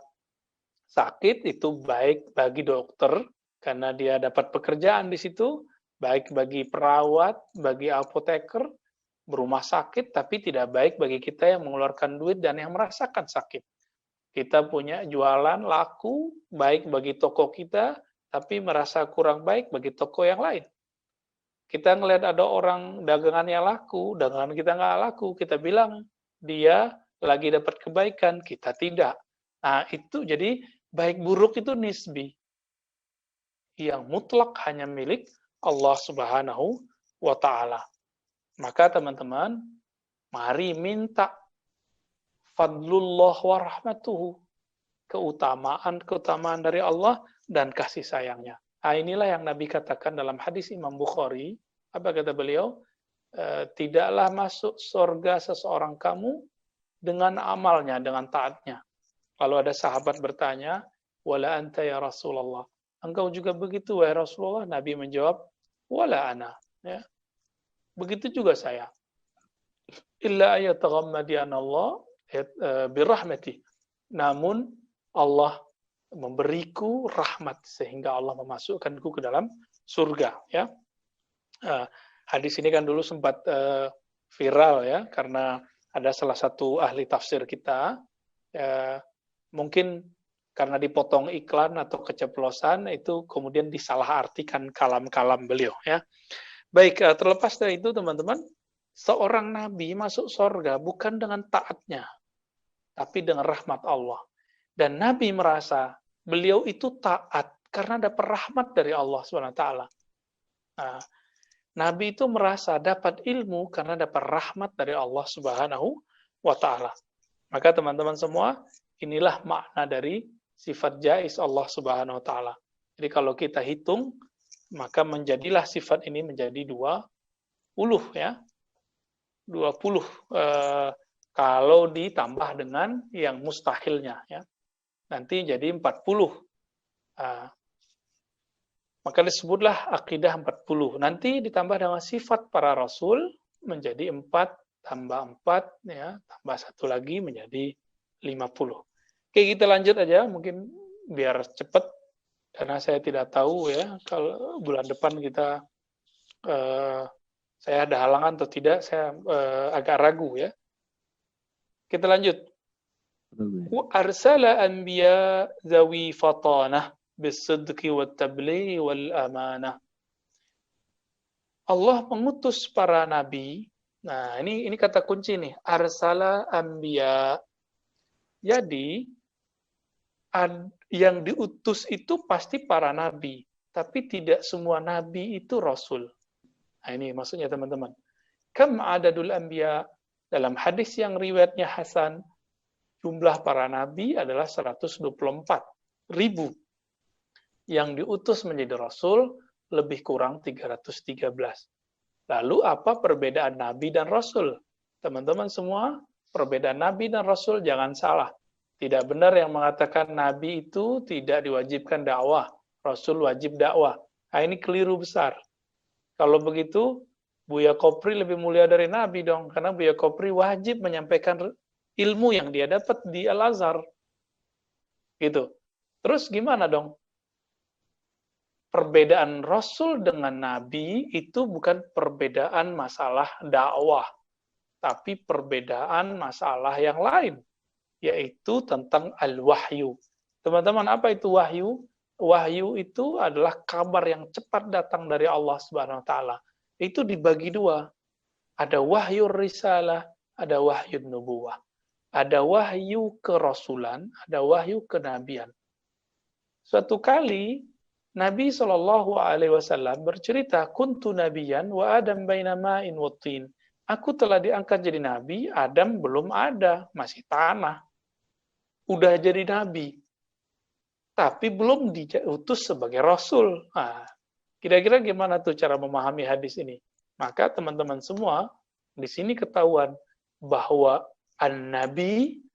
C: sakit itu baik bagi dokter karena dia dapat pekerjaan di situ, baik bagi perawat, bagi apoteker, berumah sakit, tapi tidak baik bagi kita yang mengeluarkan duit dan yang merasakan sakit. Kita punya jualan laku, baik bagi toko kita, tapi merasa kurang baik bagi toko yang lain. Kita ngelihat ada orang dagangannya laku, dagangan kita nggak laku, kita bilang dia lagi dapat kebaikan, kita tidak. Nah, itu jadi baik buruk itu nisbi. Yang mutlak hanya milik Allah Subhanahu wa Ta'ala. Maka teman-teman, mari minta fadlullah wa rahmatuhu, keutamaan dari Allah dan kasih sayangnya. Nah, inilah yang Nabi katakan dalam hadis Imam Bukhari. Apa kata beliau? Tidaklah masuk surga seseorang kamu dengan amalnya, dengan taatnya. Kalau ada sahabat bertanya, wala anta ya Rasulullah, engkau juga begitu wahai Rasulullah? Nabi menjawab, wala ana. Ya. Begitu juga saya. illa ayataghammadiana Allah birahmati. Namun Allah memberiku rahmat sehingga Allah memasukkanku ke dalam surga, ya. Hadis ini kan dulu sempat viral, ya, karena ada salah satu ahli tafsir kita, mungkin karena dipotong iklan atau keceplosan, itu kemudian disalahartikan kalam-kalam beliau, ya. Baik, terlepas dari itu teman-teman, seorang nabi masuk surga bukan dengan taatnya, tapi dengan rahmat Allah. Dan Nabi merasa beliau itu taat karena dapat rahmat dari Allah SWT. Nah, Nabi itu merasa dapat ilmu karena dapat rahmat dari Allah Subhanahu wa Ta'ala. Maka teman-teman semua, inilah makna dari sifat jais Allah Subhanahu wa Ta'ala. Jadi kalau kita hitung, maka menjadilah sifat ini menjadi 20, ya. 20 kalau ditambah dengan yang mustahilnya, ya. Nanti jadi 40. Maka disebutlah akidah 40. Nanti ditambah dengan sifat para rasul menjadi 4 tambah 4, ya, tambah 1 lagi menjadi 50. Oke, kita lanjut aja mungkin biar cepat karena saya tidak tahu, ya, kalau bulan depan kita saya ada halangan atau tidak, saya agak ragu, ya. Kita lanjut. Wa arsala anbiya zawi fatanah bisidqi wat tabligh wal amanah. Allah mengutus para nabi. Nah, ini kata kunci nih, arsala anbiya. Jadi yang diutus itu pasti para nabi, tapi tidak semua nabi itu rasul. Nah, ini maksudnya teman-teman. Kam adadul anbiya, dalam hadis yang riwayatnya hasan, jumlah para nabi adalah 124.000. Yang diutus menjadi rasul lebih kurang 313. Lalu apa perbedaan nabi dan rasul? Teman-teman semua, perbedaan nabi dan rasul jangan salah. Tidak benar yang mengatakan nabi itu tidak diwajibkan dakwah, rasul wajib dakwah. Nah, ini keliru besar. Kalau begitu, Buya Kopri lebih mulia dari nabi dong, karena Buya Kopri wajib menyampaikan ilmu yang dia dapat di Al-Azhar. Gitu. Terus gimana dong? Perbedaan Rasul dengan Nabi itu bukan perbedaan masalah dakwah, tapi perbedaan masalah yang lain, yaitu tentang al-wahyu. Teman-teman, apa itu wahyu? Wahyu itu adalah kabar yang cepat datang dari Allah Subhanahu wa Ta'ala. Itu dibagi dua. Ada wahyu risalah, ada wahyu nubuwah. Ada wahyu kerasulan, ada wahyu kenabian. Suatu kali Nabi SAW bercerita, kuntu nabiyan wa Adam baina ma'in wa tin. Aku telah diangkat jadi nabi, Adam belum ada, masih tanah. Udah jadi nabi, tapi belum diutus sebagai rasul. Nah, kira-kira gimana tuh cara memahami hadis ini? Maka teman-teman semua, di sini ketahuan bahwa Nabi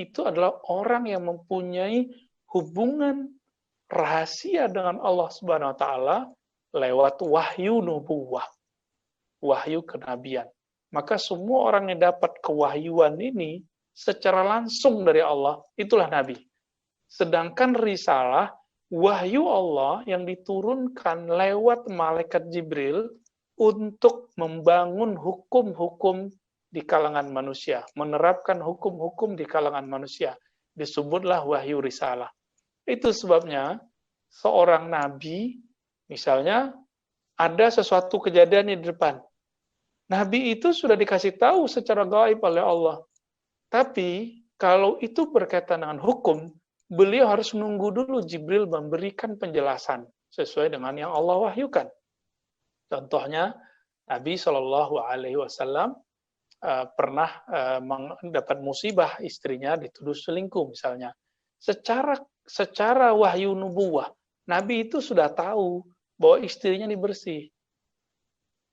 C: itu adalah orang yang mempunyai hubungan rahasia dengan Allah Subhanahu wa Ta'ala lewat wahyu nubuwah, wahyu kenabian. Maka semua orang yang dapat kewahyuan ini secara langsung dari Allah, itulah nabi. Sedangkan risalah, wahyu Allah yang diturunkan lewat malaikat Jibril untuk membangun hukum-hukum di kalangan manusia, menerapkan hukum-hukum di kalangan manusia, disebutlah wahyu risalah. Itu sebabnya seorang nabi, misalnya ada sesuatu kejadian di depan, nabi itu sudah dikasih tahu secara gaib oleh Allah. Tapi kalau itu berkaitan dengan hukum, beliau harus menunggu dulu Jibril memberikan penjelasan sesuai dengan yang Allah wahyukan. Contohnya, Nabi SAW pernah mendapat musibah, istrinya dituduh selingkuh misalnya. Secara wahyu nubuwah, Nabi itu sudah tahu bahwa istrinya dibersih.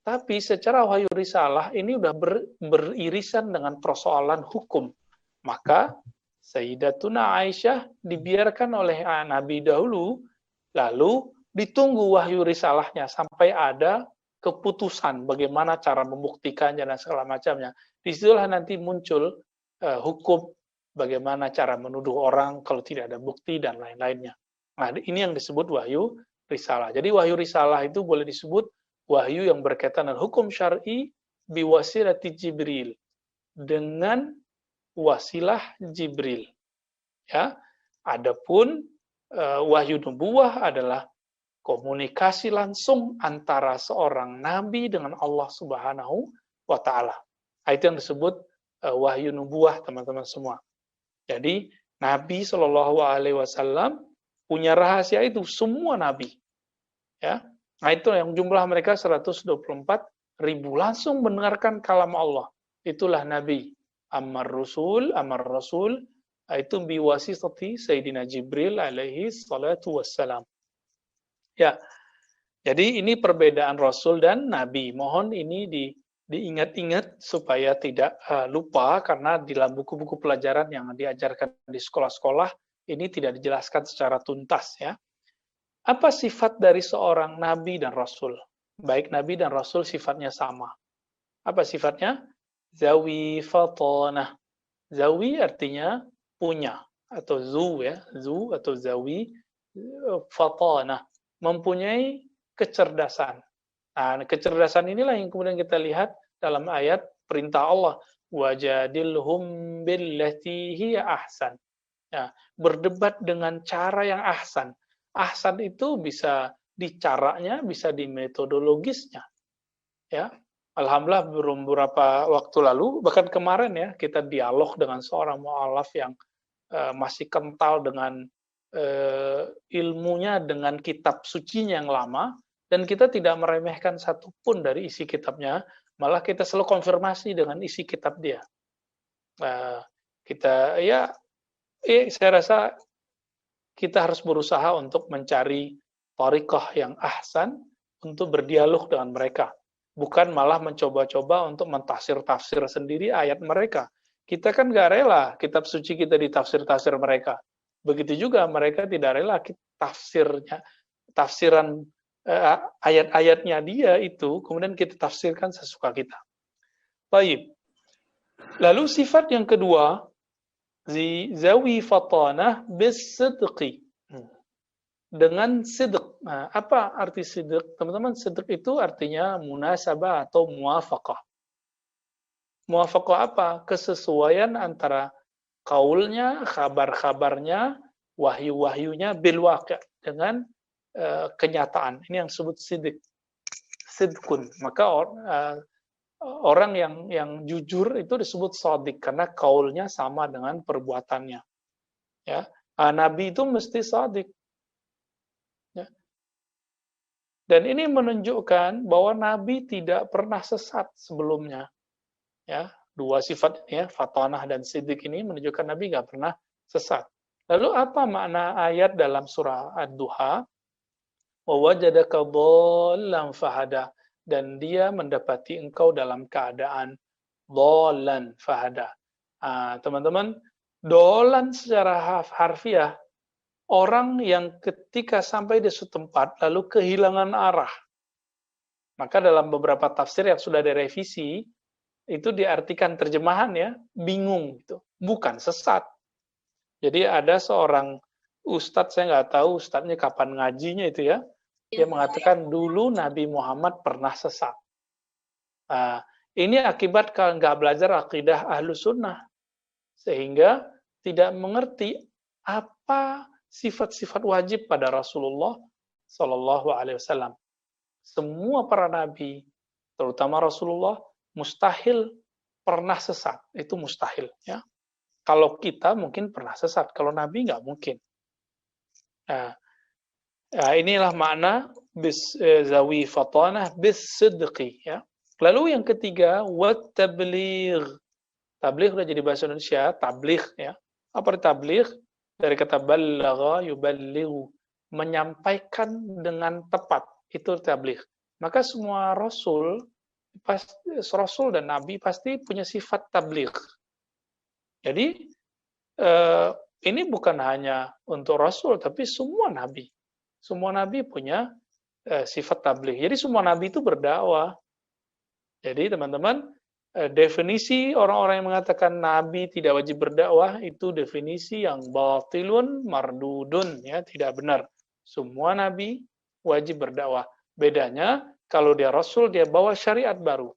C: Tapi secara wahyu risalah ini sudah beririsan dengan persoalan hukum. Maka Sayyidatuna Aisyah dibiarkan oleh Nabi dahulu, lalu ditunggu wahyu risalahnya sampai ada keputusan bagaimana cara membuktikannya dan segala macamnya. Disitulah nanti muncul hukum bagaimana cara menuduh orang kalau tidak ada bukti dan lain-lainnya. Nah, ini yang disebut wahyu risalah. Jadi wahyu risalah itu boleh disebut wahyu yang berkaitan dengan hukum syar'i biwasilati Jibril, dengan wasilah Jibril. Ya, adapun wahyu nubuwah adalah komunikasi langsung antara seorang nabi dengan Allah Subhanahu wa taala. Itu yang disebut wahyu nubuwah, teman-teman semua. Jadi Nabi Shallallahu alaihi wasallam punya rahasia itu, semua nabi. Ya. Nah, itu yang jumlah mereka 124.000 langsung mendengarkan kalam Allah. Itulah nabi. Amar Rasul itu biwasitati Sayyidina Jibril alaihi salatu wassalam. Ya, jadi ini perbedaan Rasul dan Nabi. Mohon ini diingat-ingat supaya tidak lupa, karena di dalam buku-buku pelajaran yang diajarkan di sekolah-sekolah ini tidak dijelaskan secara tuntas. Ya, apa sifat dari seorang Nabi dan Rasul? Baik Nabi dan Rasul sifatnya sama. Apa sifatnya? Zawi fatanah. Zawi artinya punya, atau zu ya, zu atau zawi, fatanah, mempunyai kecerdasan. Nah, kecerdasan inilah yang kemudian kita lihat dalam ayat perintah Allah, wajadilhum billati hiya ahsan. Ya, berdebat dengan cara yang ahsan. Ahsan itu bisa di caranya, bisa di metodologisnya. Ya, alhamdulillah beberapa waktu lalu, bahkan kemarin ya, kita dialog dengan seorang mu'alaf yang masih kental dengan ilmunya dengan kitab sucinya yang lama, dan kita tidak meremehkan satupun dari isi kitabnya, malah kita selalu konfirmasi dengan isi kitab dia. Saya rasa kita harus berusaha untuk mencari thariqah yang ahsan untuk berdialog dengan mereka, bukan malah mencoba-coba untuk mentafsir-tafsir sendiri ayat mereka. Kita kan gak rela kitab suci kita ditafsir-tafsir mereka. Begitu juga mereka tidak rela tafsiran ayat-ayatnya dia itu kemudian kita tafsirkan sesuka kita. Baik. Lalu sifat yang kedua, zawi fatanah bis-sidqi. Dengan sidq. Nah, apa arti sidq? Teman-teman, sidq itu artinya munasabah atau muwafaqah. Muwafaqah apa? Kesesuaian antara kaulnya, kabar-kabarnya, wahyu-wahyunya bil waqi', dengan kenyataan. Ini yang disebut sidq. Sidqun. Maka orang yang jujur itu disebut shadiq karena kaulnya sama dengan perbuatannya. Ya. Nabi itu mesti shadiq. Ya. Dan ini menunjukkan bahwa Nabi tidak pernah sesat sebelumnya. Ya, dua sifat ya, fatanah dan siddiq ini menunjukkan Nabi nggak pernah sesat. Lalu apa makna ayat dalam surah Ad-Duha? Wa wajadaka dhallan fahada, dan dia mendapati engkau dalam keadaan dhallan fahada. Teman-teman, dhallan secara harfiah orang yang ketika sampai di suatu tempat lalu kehilangan arah. Maka dalam beberapa tafsir yang sudah direvisi itu diartikan terjemahan ya, bingung gitu. Bukan sesat. Jadi ada seorang ustadz, saya nggak tahu ustadznya kapan ngajinya itu ya, dia mengatakan dulu Nabi Muhammad pernah sesat. Ini akibat kalau nggak belajar akidah Ahlus Sunnah, sehingga tidak mengerti apa sifat-sifat wajib pada Rasulullah Shallallahu Alaihi Wasallam. Semua para nabi, terutama Rasulullah, mustahil pernah sesat. Itu mustahil. Ya. Kalau kita mungkin pernah sesat, kalau Nabi nggak mungkin. Inilah makna zawi fatanah bis sidqi. Ya. Lalu yang ketiga, wat tabligh. Tabligh udah jadi bahasa Indonesia, tabligh. Ya. Apa tabligh? Dari kata balagha yuballighu, menyampaikan dengan tepat. Itu tabligh. Maka semua rasul dan nabi pasti punya sifat tabligh. Jadi ini bukan hanya untuk rasul, tapi semua nabi. Semua nabi punya sifat tabligh. Jadi semua nabi itu berdakwah. Jadi teman-teman, definisi orang-orang yang mengatakan nabi tidak wajib berdakwah itu definisi yang batilun mardudun, ya, tidak benar. Semua nabi wajib berdakwah. Bedanya kalau dia rasul dia bawa syariat baru.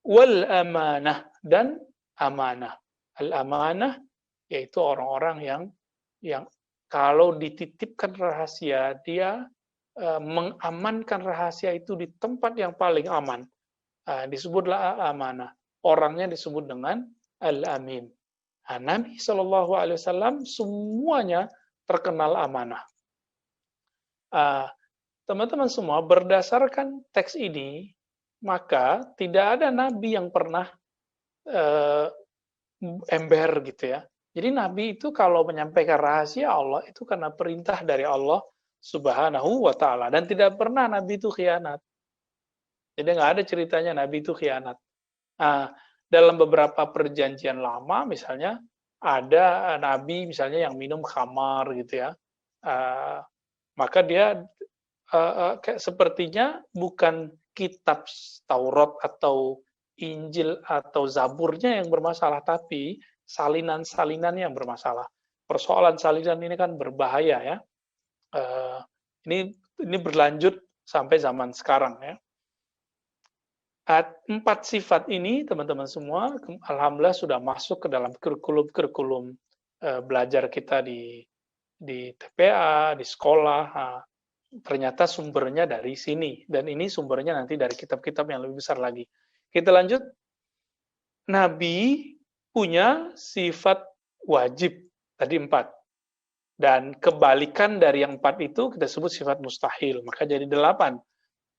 C: Wal amanah, dan amanah. Al amanah yaitu orang-orang yang kalau dititipkan rahasia dia mengamankan rahasia itu di tempat yang paling aman. Disebutlah amanah. Orangnya disebut dengan al-amin. Nabi SAW semuanya terkenal amanah. Teman-teman semua, berdasarkan teks ini, maka tidak ada nabi yang pernah ember gitu ya. Jadi nabi itu kalau menyampaikan rahasia Allah itu karena perintah dari Allah Subhanahu wa ta'ala. Dan tidak pernah nabi itu khianat. Jadi nggak ada ceritanya nabi itu khianat. Dalam beberapa perjanjian lama misalnya ada nabi misalnya yang minum khamar gitu ya. Maka dia sepertinya bukan kitab Taurat atau Injil atau Zaburnya yang bermasalah, tapi salinan-salinannya yang bermasalah. Persoalan salinan ini kan berbahaya ya. Ini berlanjut sampai zaman sekarang ya. 4 sifat ini teman-teman semua alhamdulillah sudah masuk ke dalam kurikulum belajar kita di TPA, di sekolah. Ternyata sumbernya dari sini, dan ini sumbernya nanti dari kitab-kitab yang lebih besar lagi. Kita lanjut. Nabi punya sifat wajib tadi 4. Dan kebalikan dari yang 4 itu kita sebut sifat mustahil, maka jadi 8.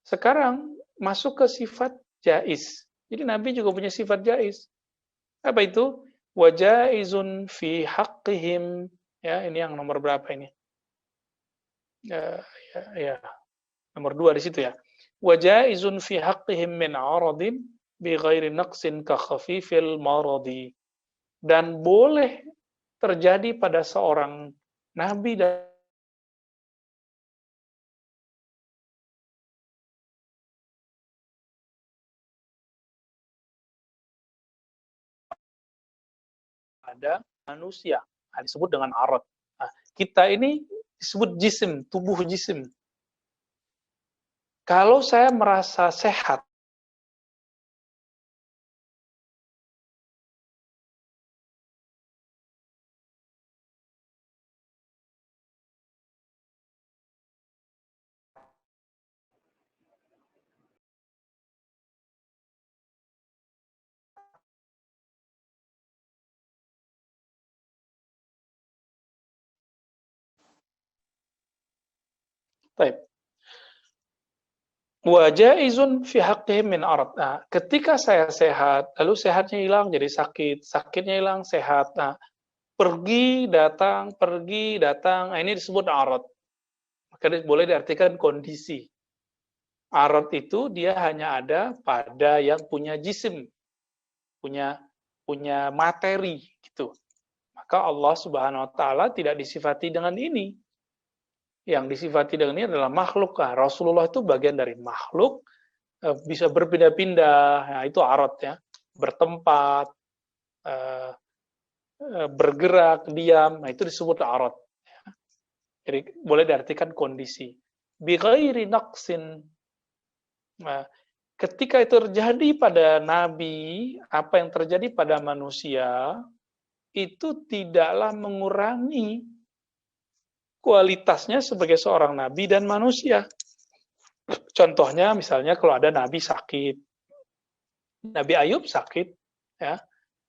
C: Sekarang masuk ke sifat jaiz. Jadi Nabi juga punya sifat jaiz. Apa itu? Wa jaizun fi haqqihim. Ya, ini yang nomor berapa ini? Ya. Nomor 2 di situ ya. Wa jaizun fi haqqihim min 'aradin bi ghairi naqsin ka khafifil maradi. Dan boleh terjadi pada seorang nabi dan ada manusia, disebut dengan arad. Kita ini disebut jisim, tubuh jisim. Kalau saya merasa sehat, baik. Wa jaizun fi haqqihim min arad. Ketika saya sehat, lalu sehatnya hilang jadi sakit, sakitnya hilang sehat. Pergi datang, ini disebut arad. Maka boleh diartikan kondisi. Arad itu dia hanya ada pada yang punya jisim, punya materi gitu. Maka Allah Subhanahu wa taala tidak disifati dengan ini. Yang disifati dengan ini adalah makhluk. Rasulullah itu bagian dari makhluk, bisa berpindah-pindah, itu arad ya, bertempat, bergerak, diam, itu disebut arad. Jadi boleh diartikan kondisi. Bi ghairi naqsin. Ketika itu terjadi pada nabi, apa yang terjadi pada manusia itu tidaklah mengurangi kualitasnya sebagai seorang nabi dan manusia. Contohnya misalnya kalau ada nabi sakit, Nabi Ayub sakit, ya,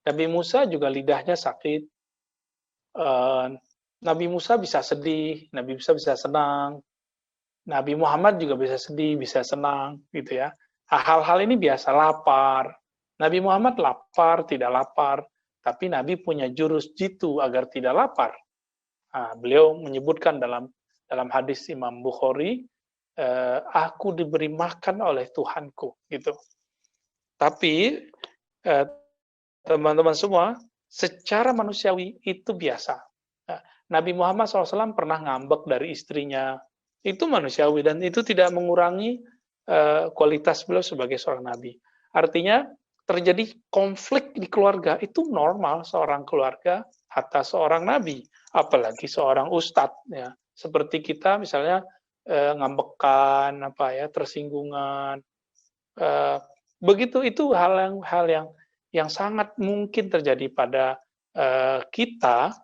C: Nabi Musa juga lidahnya sakit, Nabi Musa bisa sedih, Nabi Musa bisa senang, Nabi Muhammad juga bisa sedih, bisa senang, gitu ya. Hal-hal ini biasa, lapar. Nabi Muhammad lapar, tidak lapar, tapi Nabi punya jurus jitu agar tidak lapar. Beliau menyebutkan dalam hadis Imam Bukhari, aku diberi makan oleh Tuhanku, gitu. Tapi teman-teman semua, secara manusiawi itu biasa. Nabi Muhammad SAW pernah ngambek dari istrinya, Itu manusiawi dan itu tidak mengurangi kualitas beliau sebagai seorang nabi. Artinya terjadi konflik di keluarga itu normal seorang keluarga atas seorang nabi, apalagi seorang ustadz ya. Seperti kita misalnya ngambekan tersinggungan, begitu itu hal yang sangat mungkin terjadi pada kita,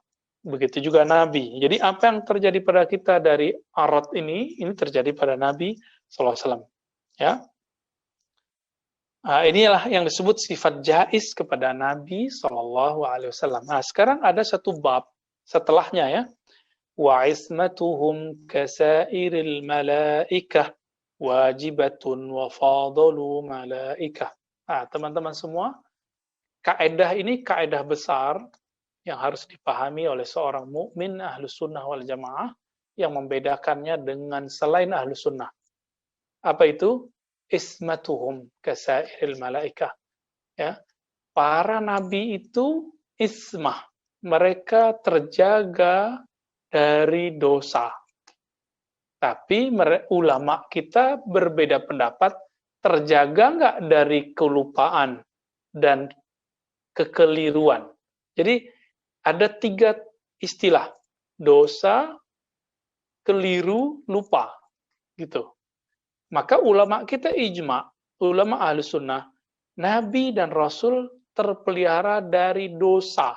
C: begitu juga Nabi. Jadi apa yang terjadi pada kita dari arad ini terjadi pada Nabi sallallahu alaihi wasallam. Ya. Inilah yang disebut sifat jais kepada Nabi sallallahu alaihi wasallam. Nah, sekarang ada satu bab setelahnya ya. Wa ismatuhum kasairil malaikah wajibatun wa fadalu malaikah. Nah, teman-teman semua, kaidah ini kaidah besar yang harus dipahami oleh seorang mukmin ahlus sunnah wal jamaah yang membedakannya dengan selain ahlus sunnah. Apa itu? Ismatuhum kasairil malaikah. Ya. Para nabi itu ismah. Mereka terjaga dari dosa. Tapi ulama kita berbeda pendapat, terjaga nggak dari kelupaan dan kekeliruan. Jadi ada 3 istilah, dosa, keliru, lupa, gitu. Maka ulama kita ijma, ulama ahli sunnah, Nabi dan Rasul terpelihara dari dosa.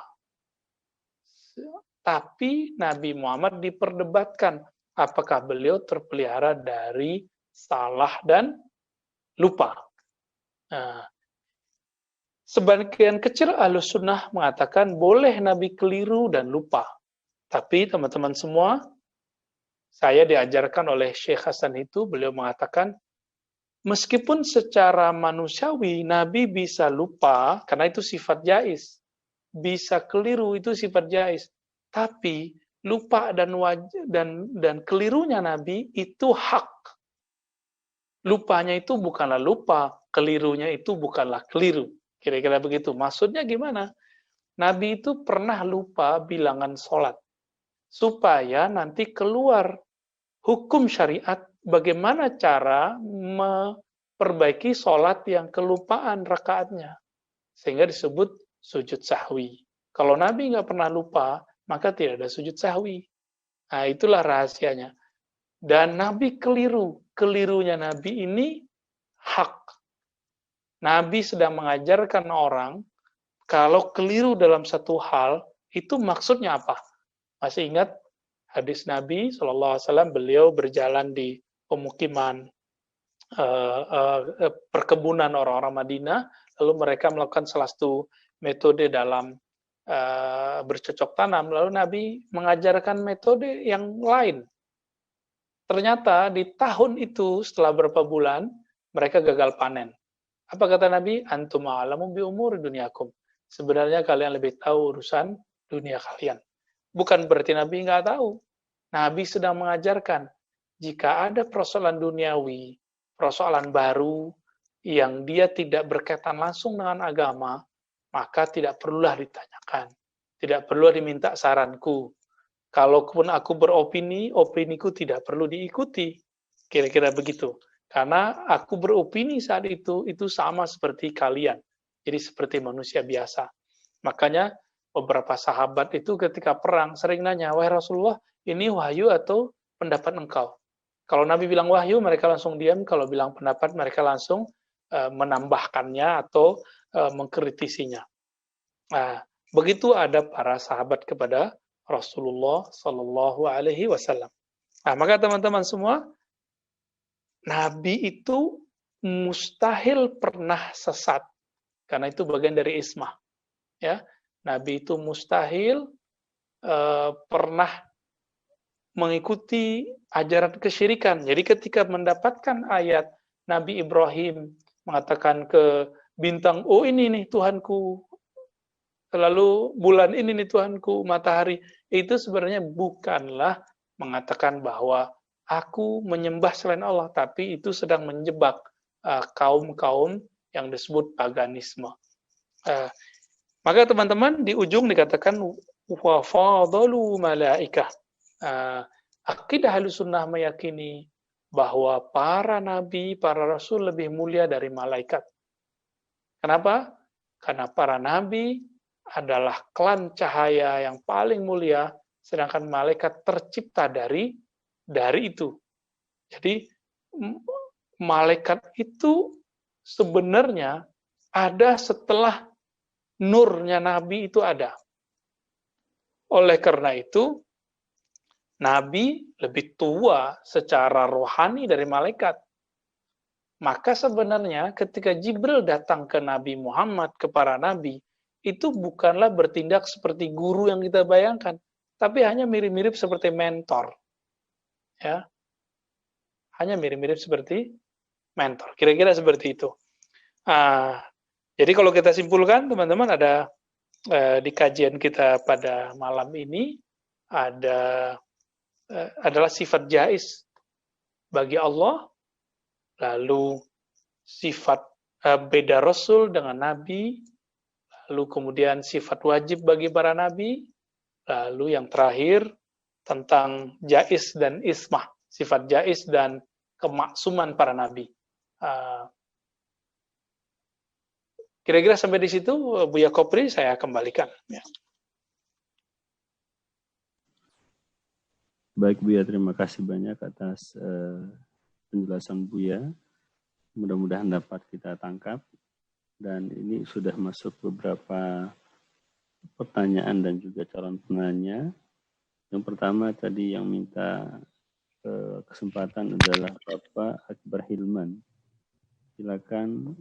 C: Tapi Nabi Muhammad diperdebatkan, apakah beliau terpelihara dari salah dan lupa. Nah, sebagian kecil ahlus sunnah mengatakan boleh Nabi keliru dan lupa. Tapi teman-teman semua, saya diajarkan oleh Syekh Hasan itu, beliau mengatakan, meskipun secara manusiawi Nabi bisa lupa, karena itu sifat jais. Bisa keliru, itu sifat jais. Tapi lupa dan kelirunya Nabi itu hak. Lupanya itu bukanlah lupa, kelirunya itu bukanlah keliru. Kira-kira begitu. Maksudnya gimana? Nabi itu pernah lupa bilangan sholat. Supaya nanti keluar hukum syariat bagaimana cara memperbaiki sholat yang kelupaan rakaatnya. Sehingga disebut sujud sahwi. Kalau Nabi nggak pernah lupa, maka tidak ada sujud sahwi. Nah, itulah rahasianya. Dan Nabi keliru. Kelirunya Nabi ini hak. Nabi sedang mengajarkan orang, kalau keliru dalam satu hal, itu maksudnya apa? Masih ingat hadis Nabi SAW, beliau berjalan di pemukiman, perkebunan orang-orang Madinah, lalu mereka melakukan salah satu metode dalam bercocok tanam, lalu Nabi mengajarkan metode yang lain. Ternyata di tahun itu, setelah beberapa bulan, mereka gagal panen. Apa kata Nabi? Antum a'lamu bi umuri dunyakum. Sebenarnya kalian lebih tahu urusan dunia kalian. Bukan berarti Nabi nggak tahu. Nabi sedang mengajarkan, jika ada persoalan duniawi, persoalan baru, yang dia tidak berkaitan langsung dengan agama, maka tidak perlulah ditanyakan. Tidak perlu diminta saranku. Kalaupun aku beropini, opiniku tidak perlu diikuti. Kira-kira begitu. Karena aku beropini saat itu sama seperti kalian. Jadi seperti manusia biasa. Makanya beberapa sahabat itu ketika perang sering nanya, wahai Rasulullah, ini wahyu atau pendapat engkau? Kalau Nabi bilang wahyu, mereka langsung diam. Kalau bilang pendapat, mereka langsung menambahkannya atau mengkritisinya. Nah, begitu ada para sahabat kepada Rasulullah Sallallahu Alaihi Wasallam. Nah, maka teman-teman semua, Nabi itu mustahil pernah sesat, karena itu bagian dari ismah. Ya, Nabi itu mustahil pernah mengikuti ajaran kesyirikan. Jadi ketika mendapatkan ayat Nabi Ibrahim mengatakan ke bintang, oh ini nih Tuhanku, lalu bulan ini nih Tuhanku, matahari, itu sebenarnya bukanlah mengatakan bahwa aku menyembah selain Allah, tapi itu sedang menjebak kaum-kaum yang disebut paganisme. Maka teman-teman di ujung dikatakan wa fadalu malaikah. Akidah Ahlussunnah meyakini bahwa para nabi, para rasul lebih mulia dari malaikat. Kenapa? Karena para nabi adalah klan cahaya yang paling mulia, sedangkan malaikat tercipta dari itu. Jadi malaikat itu sebenarnya ada setelah nurnya nabi itu ada. Oleh karena itu, nabi lebih tua secara rohani dari malaikat. Maka sebenarnya ketika Jibril datang ke Nabi Muhammad, ke para nabi, itu bukanlah bertindak seperti guru yang kita bayangkan, tapi hanya mirip-mirip seperti mentor. Ya. Hanya mirip-mirip seperti mentor. Kira-kira seperti itu. Jadi kalau kita simpulkan, teman-teman, ada di kajian kita pada malam ini adalah sifat jaiz bagi Allah, lalu sifat beda Rasul dengan Nabi, lalu kemudian sifat wajib bagi para Nabi, lalu yang terakhir tentang jaiz dan ismah, sifat jaiz dan kemaksuman para Nabi. Kira-kira sampai di situ, Buya Kopri, saya kembalikan. Ya.
A: Baik Buya, terima kasih banyak atas penjelasan Buya. Mudah-mudahan dapat kita tangkap. Dan ini sudah masuk beberapa pertanyaan dan juga calon penanya. Yang pertama tadi yang minta kesempatan adalah Bapak Akbar Hilman. Silakan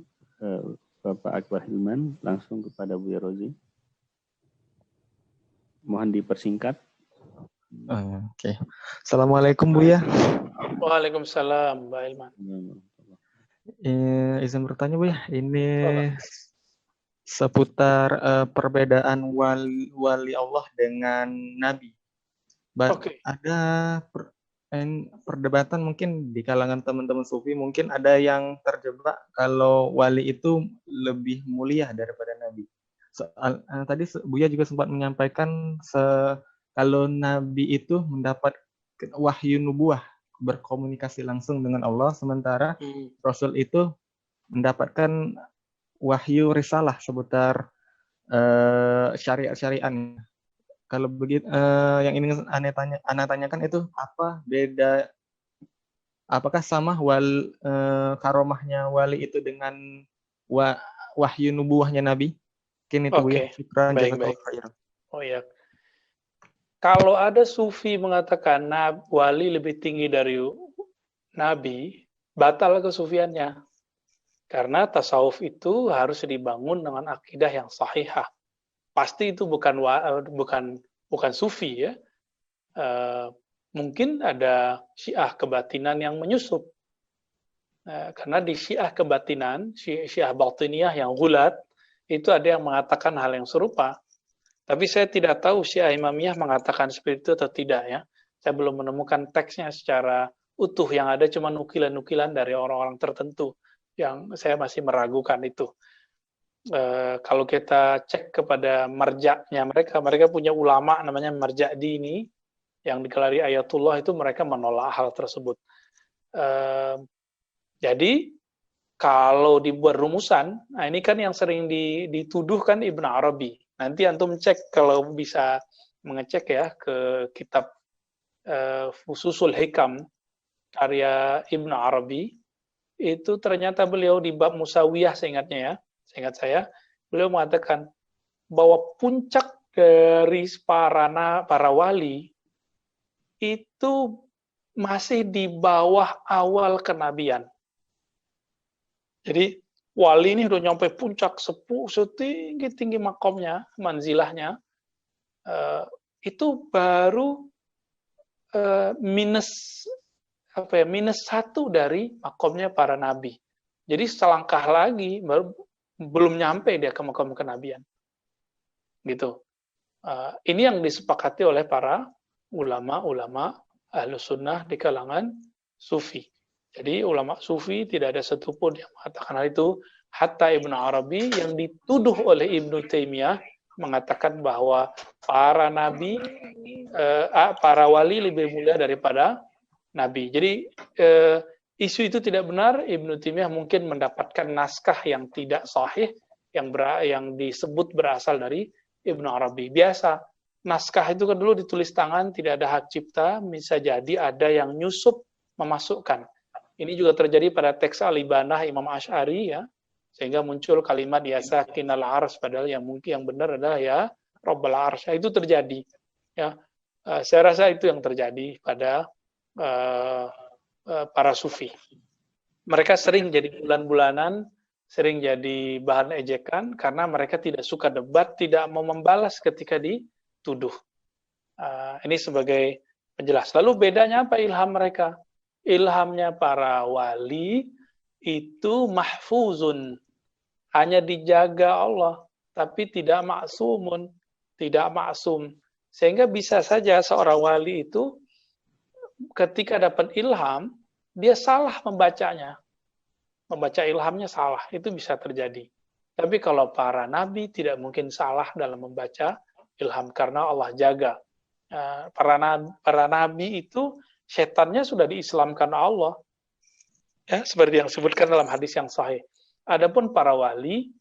A: Bapak Akbar Hilman, langsung kepada Buya Rozi. Mohon dipersingkat.
D: Oke. Assalamualaikum Buya.
C: Waalaikumsalam, Mbak Hilman.
D: Izin bertanya Buya, ini seputar perbedaan wali Allah dengan Nabi. Ada perdebatan mungkin di kalangan teman-teman sufi, mungkin ada yang terjebak kalau wali itu lebih mulia daripada Nabi. Tadi Buya juga sempat menyampaikan kalau Nabi itu mendapat wahyu nubuah, berkomunikasi langsung dengan Allah, sementara Rasul itu mendapatkan wahyu risalah seputar syariat-syariat. Kalau begitu, yang ingin Ana tanyakan itu apa beda? Apakah sama karomahnya wali itu dengan wahyu nubuahnya Nabi? Mungkin itu ya.
C: Baik. Oh ya. Kalau ada sufi mengatakan wali lebih tinggi dari Nabi, batal kesufiannya. Karena tasawuf itu harus dibangun dengan akidah yang sahihah. Pasti itu bukan sufi ya. Mungkin ada syiah kebatinan yang menyusup. Karena di syiah kebatinan, syiah batiniyah yang gulat, itu ada yang mengatakan hal yang serupa. Tapi saya tidak tahu syiah imamiyah mengatakan seperti itu atau tidak ya. Saya belum menemukan teksnya secara utuh, yang ada cuma nukilan-nukilan dari orang-orang tertentu yang saya masih meragukan itu. Kalau kita cek kepada marjaknya mereka punya ulama namanya marja dini yang digelari Ayatullah, itu mereka menolak hal tersebut. Jadi kalau dibuat rumusan, nah ini kan yang sering dituduhkan Ibn Arabi. Nanti antum cek kalau bisa mengecek ya ke kitab Fususul Hikam karya Ibn Arabi, itu ternyata beliau di bab Musawiyah seingat saya, beliau mengatakan bahwa puncak dari para wali itu masih di bawah awal kenabian. Jadi wali ini udah nyampe puncak setinggi makomnya, manzilahnya, itu baru minus 1 dari makomnya para nabi. Jadi selangkah lagi belum nyampe dia ke makom kenabian. Gitu. Ini yang disepakati oleh para ulama-ulama Ahlussunnah di kalangan sufi. Jadi ulama sufi tidak ada satupun yang mengatakan hal itu. Hatta Ibn Arabi yang dituduh oleh Ibnu Taimiyah mengatakan bahwa para nabi, para wali lebih mulia daripada nabi. Jadi isu itu tidak benar. Ibnu Taimiyah mungkin mendapatkan naskah yang tidak sahih, yang disebut berasal dari Ibnu Arabi. Biasa, naskah itu kan dulu ditulis tangan, tidak ada hak cipta, bisa jadi ada yang nyusup memasukkan. Ini juga terjadi pada teks Al-Ibanah Imam Asy'ari ya, sehingga muncul kalimat ya sakinal ars, padahal yang mungkin yang benar adalah ya Rabbal Ars. Itu terjadi ya. Saya rasa itu yang terjadi pada para sufi. Mereka sering jadi bulan-bulanan, sering jadi bahan ejekan karena mereka tidak suka debat, tidak mau membalas ketika dituduh. Ini sebagai penjelas. Lalu bedanya apa ilham mereka? Ilhamnya para wali itu mahfuzun, hanya dijaga Allah, tapi tidak maksumun, tidak maksum. Sehingga bisa saja seorang wali itu ketika dapat ilham, dia salah membacanya. Membaca ilhamnya salah, itu bisa terjadi. Tapi kalau para nabi tidak mungkin salah dalam membaca ilham, karena Allah jaga. Para nabi itu setannya sudah diislamkan Allah. Ya, seperti yang disebutkan dalam hadis yang sahih. Adapun para wali,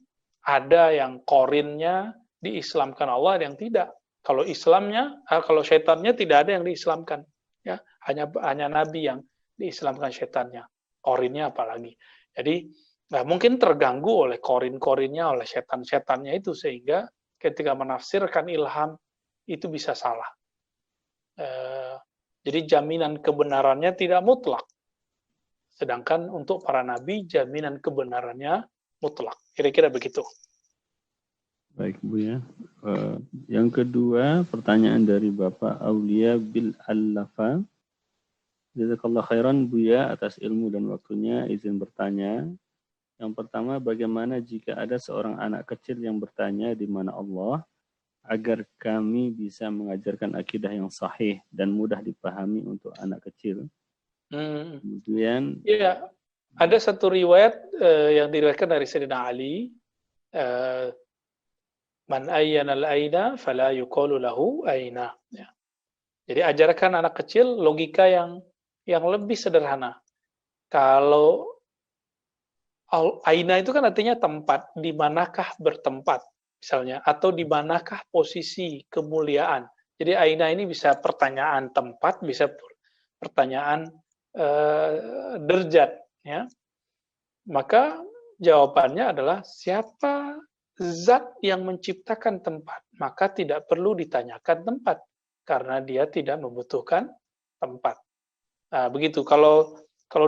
C: ada yang korinnya diislamkan Allah, ada yang tidak. Kalau Islamnya, kalau setannya tidak ada yang diislamkan. Ya, hanya nabi yang diislamkan setannya. Korinnya apalagi. Jadi, mungkin terganggu oleh korin-korinnya, oleh setan-setannya itu, sehingga ketika menafsirkan ilham, itu bisa salah. Jadi jaminan kebenarannya tidak mutlak. Sedangkan untuk para nabi, jaminan kebenarannya mutlak. Kira-kira begitu.
A: Baik Bu ya. Yang kedua, pertanyaan dari Bapak Aulia Bil Allafa. Jazakallah khairan Bu ya atas ilmu dan waktunya. Izin bertanya. Yang pertama, bagaimana jika ada seorang anak kecil yang bertanya di mana Allah, agar kami bisa mengajarkan akidah yang sahih dan mudah dipahami untuk anak kecil. Kemudian,
C: ya, ada satu riwayat yang diriwayatkan dari Sayyidina Ali, man ayyana al-aina fala yuqalu lahu aina. Ya. Jadi ajarkan anak kecil logika yang lebih sederhana. Kalau aina itu kan artinya tempat, di manakah bertempat misalnya, atau di manakah posisi kemuliaan. Jadi aina ini bisa pertanyaan tempat, bisa pertanyaan derajat, ya. Maka jawabannya adalah siapa zat yang menciptakan tempat, maka tidak perlu ditanyakan tempat karena dia tidak membutuhkan tempat. Nah, begitu. Kalau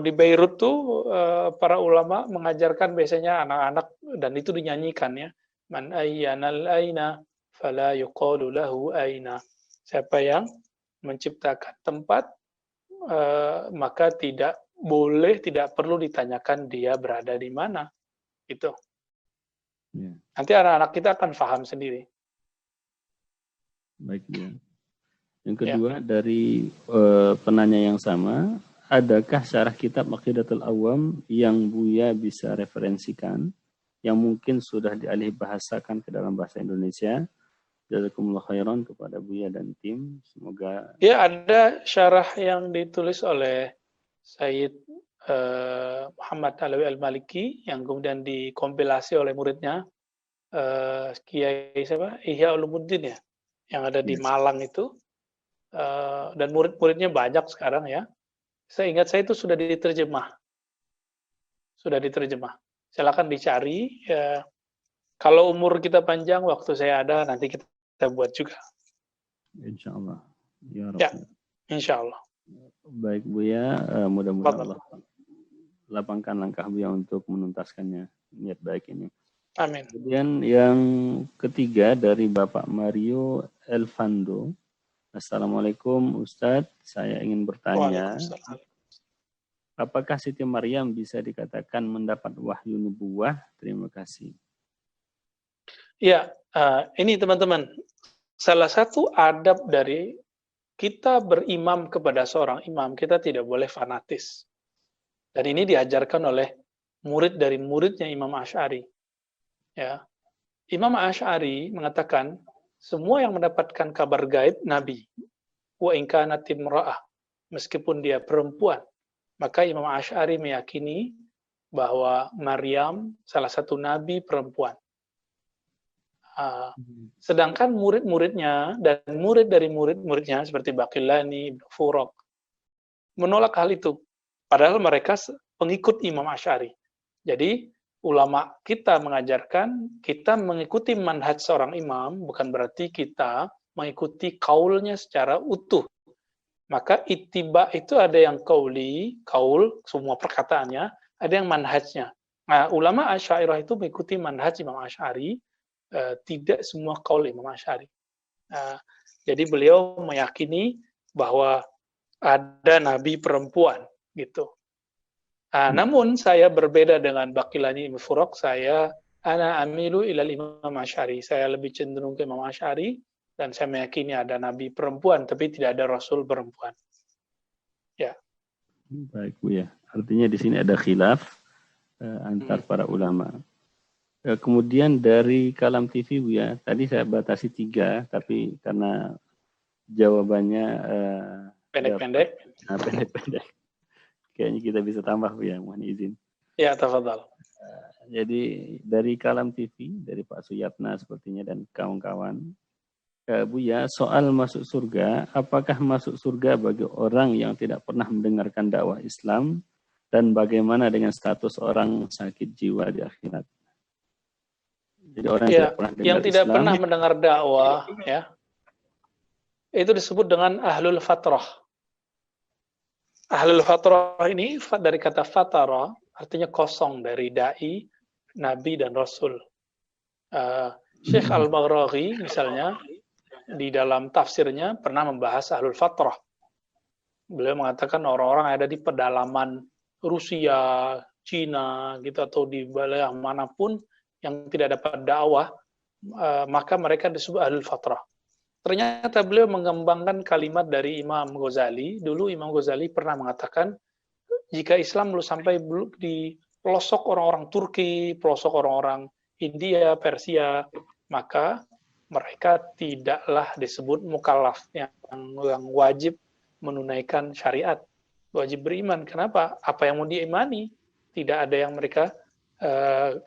C: di Beirut tuh para ulama mengajarkan biasanya anak-anak, dan itu dinyanyikan ya. Man ayyanal aina fala yuqalu lahu aina. Siapa yang menciptakan tempat, maka tidak perlu ditanyakan dia berada di mana. Itu.
A: ya,
C: Nanti anak-anak kita akan paham sendiri.
A: baik ya. Yang kedua dari penanya yang sama, adakah syarah kitab Aqidatul Awam yang Buya bisa referensikan, yang mungkin sudah dialih bahasakan ke dalam bahasa Indonesia? Jazakumullah khairan kepada Buya dan tim. Semoga
C: Ya, ada syarah yang ditulis oleh Sayyid Muhammad Alawi Al-Maliki yang kemudian dikompilasi oleh muridnya Kiai siapa? Ihya Ulumuddin ya, yang ada di Malang itu. Dan murid-muridnya banyak sekarang ya. Saya ingat saya itu sudah diterjemah. Silakan dicari. Ya. Kalau umur kita panjang, waktu saya ada, nanti kita buat juga.
A: insya Allah. Ya,
C: Ya, insya Allah.
A: baik Buya, mudah-mudahan Allah lapangkan langkah Buya untuk menuntaskannya, niat baik ini.
C: Amin.
A: Kemudian yang ketiga dari Bapak Mario Elvando. Assalamualaikum Ustadz, saya ingin bertanya, apakah Siti Maryam bisa dikatakan mendapat wahyu nubuwah? Terima kasih.
C: Ya, ini teman-teman, salah satu adab dari kita berimam kepada seorang imam, kita tidak boleh fanatis. Dan ini diajarkan oleh murid dari muridnya Imam Asy'ari. Ya, Imam Asy'ari mengatakan semua yang mendapatkan kabar gaib Nabi, wa in kanat imra'ah, meskipun dia perempuan. Maka Imam Asy'ari meyakini bahwa Maryam salah satu nabi perempuan. Sedangkan murid-muridnya dan murid dari murid-muridnya seperti Baqillani, Ibnu Furaq menolak hal itu. Padahal mereka pengikut Imam Asy'ari. Jadi ulama kita mengajarkan kita mengikuti manhaj seorang imam bukan berarti kita mengikuti kaulnya secara utuh. Maka ittiba itu ada yang kauli, kaul, semua perkataannya, ada yang manhajnya. Nah, ulama Asy'ariyah itu mengikuti manhaj Imam Asy'ari, tidak semua kaul Imam Asy'ari. Jadi beliau meyakini bahwa ada nabi perempuan, gitu. Namun saya berbeda dengan Baqillani Ibnu Furaq, ana amilu ilal Imam Asy'ari. Saya lebih cenderung ke Imam Asy'ari, dan saya meyakini ada nabi perempuan, tapi tidak ada rasul perempuan. Ya.
A: Baik Bu ya. Artinya di sini ada khilaf antar para ulama. Kemudian dari Kalam TV Bu ya, tadi saya batasi 3, tapi karena jawabannya
C: pendek-pendek.
A: Pendek-pendek. Kayaknya kita bisa tambah Bu ya, mohon izin.
C: Ya, tafadhal.
A: Jadi dari Kalam TV, dari Pak Suyatna sepertinya dan kawan-kawan, Bu ya, soal masuk surga, apakah masuk surga bagi orang yang tidak pernah mendengarkan dakwah Islam, dan bagaimana dengan status orang sakit jiwa di akhirat? Jadi orang
C: yang tidak pernah mendengar dakwah, ya, itu disebut dengan ahlul fatrah. Ahlul fatrah ini dari kata fatara, artinya kosong dari dai, nabi dan rasul. Syekh Al-Baghraghi misalnya di dalam tafsirnya pernah membahas ahlul fatrah. Beliau mengatakan orang-orang yang ada di pedalaman Rusia, Cina, gitu, atau di wilayah manapun yang tidak dapat dakwah, maka mereka disebut ahlul fatrah. Ternyata beliau mengembangkan kalimat dari Imam Ghazali. Dulu Imam Ghazali pernah mengatakan, jika Islam belum sampai di pelosok orang-orang Turki, pelosok orang-orang India, Persia, maka mereka tidaklah disebut mukallaf yang wajib menunaikan syariat, wajib beriman. Kenapa? Apa yang mau diimani? Tidak ada yang mereka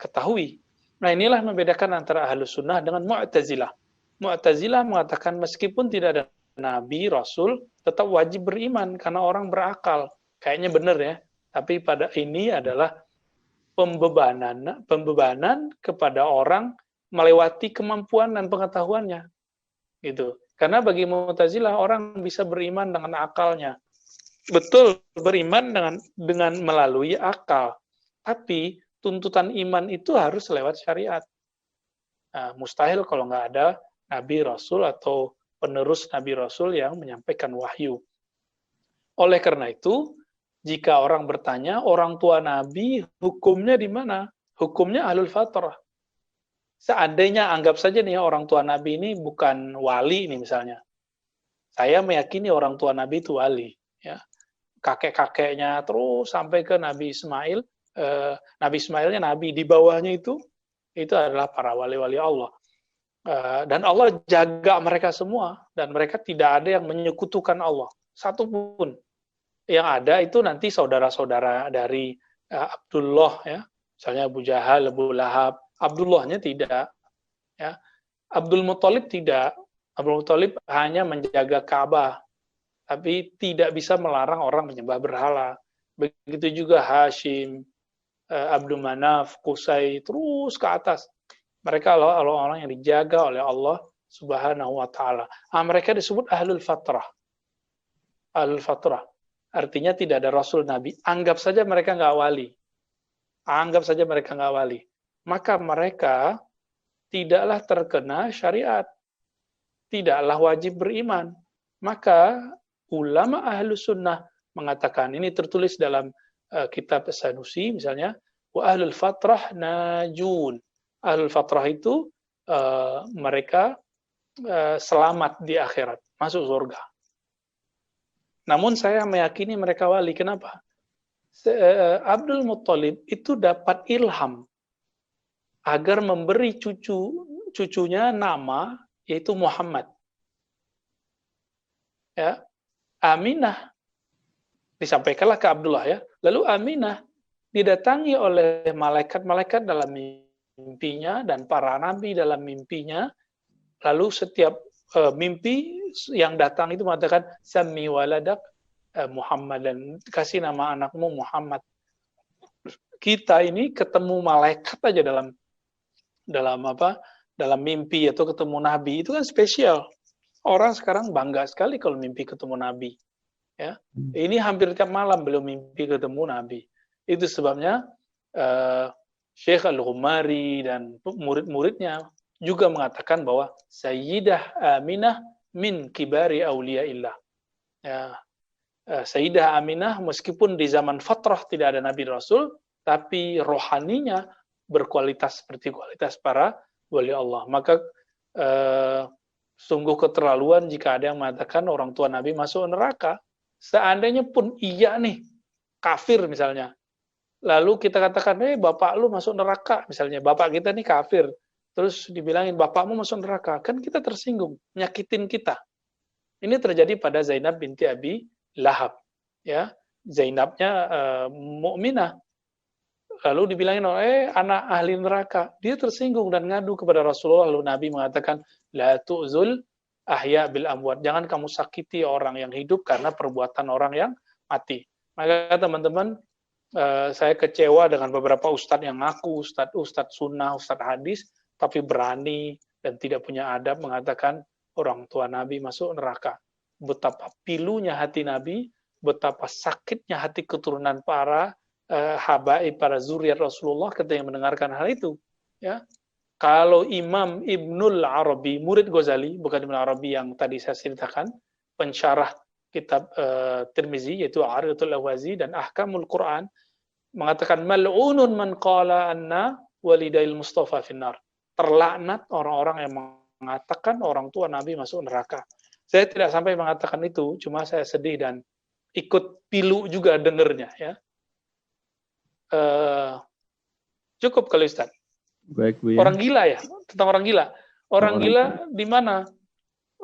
C: ketahui. Nah, inilah membedakan antara Ahlus Sunnah dengan Mu'tazilah. Mu'tazilah mengatakan meskipun tidak ada nabi, rasul, tetap wajib beriman karena orang berakal. Kayaknya benar ya. Tapi pada ini adalah pembebanan kepada orang melewati kemampuan dan pengetahuannya. Gitu. Karena bagi Mu'tazilah orang bisa beriman dengan akalnya. Betul, beriman dengan melalui akal. Tapi tuntutan iman itu harus lewat syariat. Mustahil kalau nggak ada Nabi Rasul atau penerus Nabi Rasul yang menyampaikan wahyu. Oleh karena itu, jika orang bertanya, orang tua Nabi hukumnya di mana? Hukumnya ahlul fatrah. Seandainya anggap saja nih orang tua Nabi ini bukan wali nih misalnya. Saya meyakini orang tua Nabi itu wali. Ya. Kakek-kakeknya terus sampai ke Nabi Ismail. Nabi Ismailnya Nabi. Di bawahnya itu adalah para wali-wali Allah. Dan Allah jaga mereka semua, dan mereka tidak ada yang menyekutukan Allah satupun. Yang ada itu nanti saudara-saudara dari Abdullah, ya, misalnya Abu Jahal, Abu Lahab. Abdullahnya tidak, ya. Abdul Muthalib tidak. Abdul Muthalib hanya menjaga Ka'bah, tapi tidak bisa melarang orang menyembah berhala. Begitu juga Hashim, Abdul Manaf, Qusay, terus ke atas. Mereka adalah orang-orang yang dijaga oleh Allah Subhanahu wa Ta'ala. Mereka disebut ahlul fatrah. Ahlul fatrah. Artinya tidak ada Rasul Nabi. Anggap saja mereka nggak wali. Anggap saja mereka nggak wali. Maka mereka tidaklah terkena syariat. Tidaklah wajib beriman. Maka ulama ahlus sunnah mengatakan, ini tertulis dalam kitab Sanusi misalnya, wa ahlul fatrah najun. Ahlul fatrah itu mereka selamat di akhirat, masuk surga. Namun saya meyakini mereka wali. Kenapa? Abdul Muthalib itu dapat ilham. agar memberi cucunya nama yaitu Muhammad. Ya, Aminah disampaikanlah ke Abdullah ya. Lalu Aminah didatangi oleh malaikat-malaikat dalam mimpinya dan para nabi dalam mimpinya. Lalu setiap mimpi yang datang itu mengatakan Sammi waladak Muhammad, dan kasih nama anakmu Muhammad. Kita ini ketemu malaikat aja dalam mimpi atau ketemu nabi itu kan spesial. Orang sekarang bangga sekali kalau mimpi ketemu nabi. Ya, ini hampir tiap malam belum mimpi ketemu nabi. Itu sebabnya Syekh Al-Ghumari dan murid-muridnya juga mengatakan bahwa Sayyidah Aminah min kibari awliyaillah. Ya, Sayyidah Aminah meskipun di zaman fatrah tidak ada Nabi Rasul, tapi rohaninya berkualitas seperti kualitas para wali Allah. Maka sungguh keterlaluan jika ada yang mengatakan orang tua Nabi masuk neraka. Seandainya pun iya nih, kafir misalnya. Lalu kita katakan, bapak lu masuk neraka misalnya. Bapak kita nih kafir. Terus dibilangin, bapakmu masuk neraka. Kan kita tersinggung, nyakitin kita. Ini terjadi pada Zainab binti Abi Lahab. Ya, Zainabnya mukminah. Lalu dibilangin, anak ahli neraka. Dia tersinggung dan ngadu kepada Rasulullah. Lalu Nabi mengatakan, la tu'zul ahya bil amwat. Jangan kamu sakiti orang yang hidup karena perbuatan orang yang mati. Maka teman-teman, saya kecewa dengan beberapa ustadz yang ngaku ustadz sunnah, ustadz hadis, tapi berani dan tidak punya adab mengatakan orang tua Nabi masuk neraka. Betapa pilunya hati Nabi, betapa sakitnya hati keturunan para habaib, para zuriat Rasulullah ketika mendengarkan hal itu. Ya, kalau Imam Ibnul Arabi, murid Ghazali, bukan Ibnul Arabi yang tadi saya ceritakan, pensyarah kitab Tirmizi, yaitu Aridatul Ahwazi dan Ahkamul Quran, mengatakan mal'unun man qala anna walidail Mustafa finnar. Terlaknat orang-orang yang mengatakan orang tua Nabi masuk neraka. Saya tidak sampai mengatakan itu, cuma saya sedih dan ikut pilu juga dengernya. Ya. Cukup kali Ustaz.
A: Baik, Bu, ya.
C: Orang gila ya, tentang orang gila. Orang gila di mana?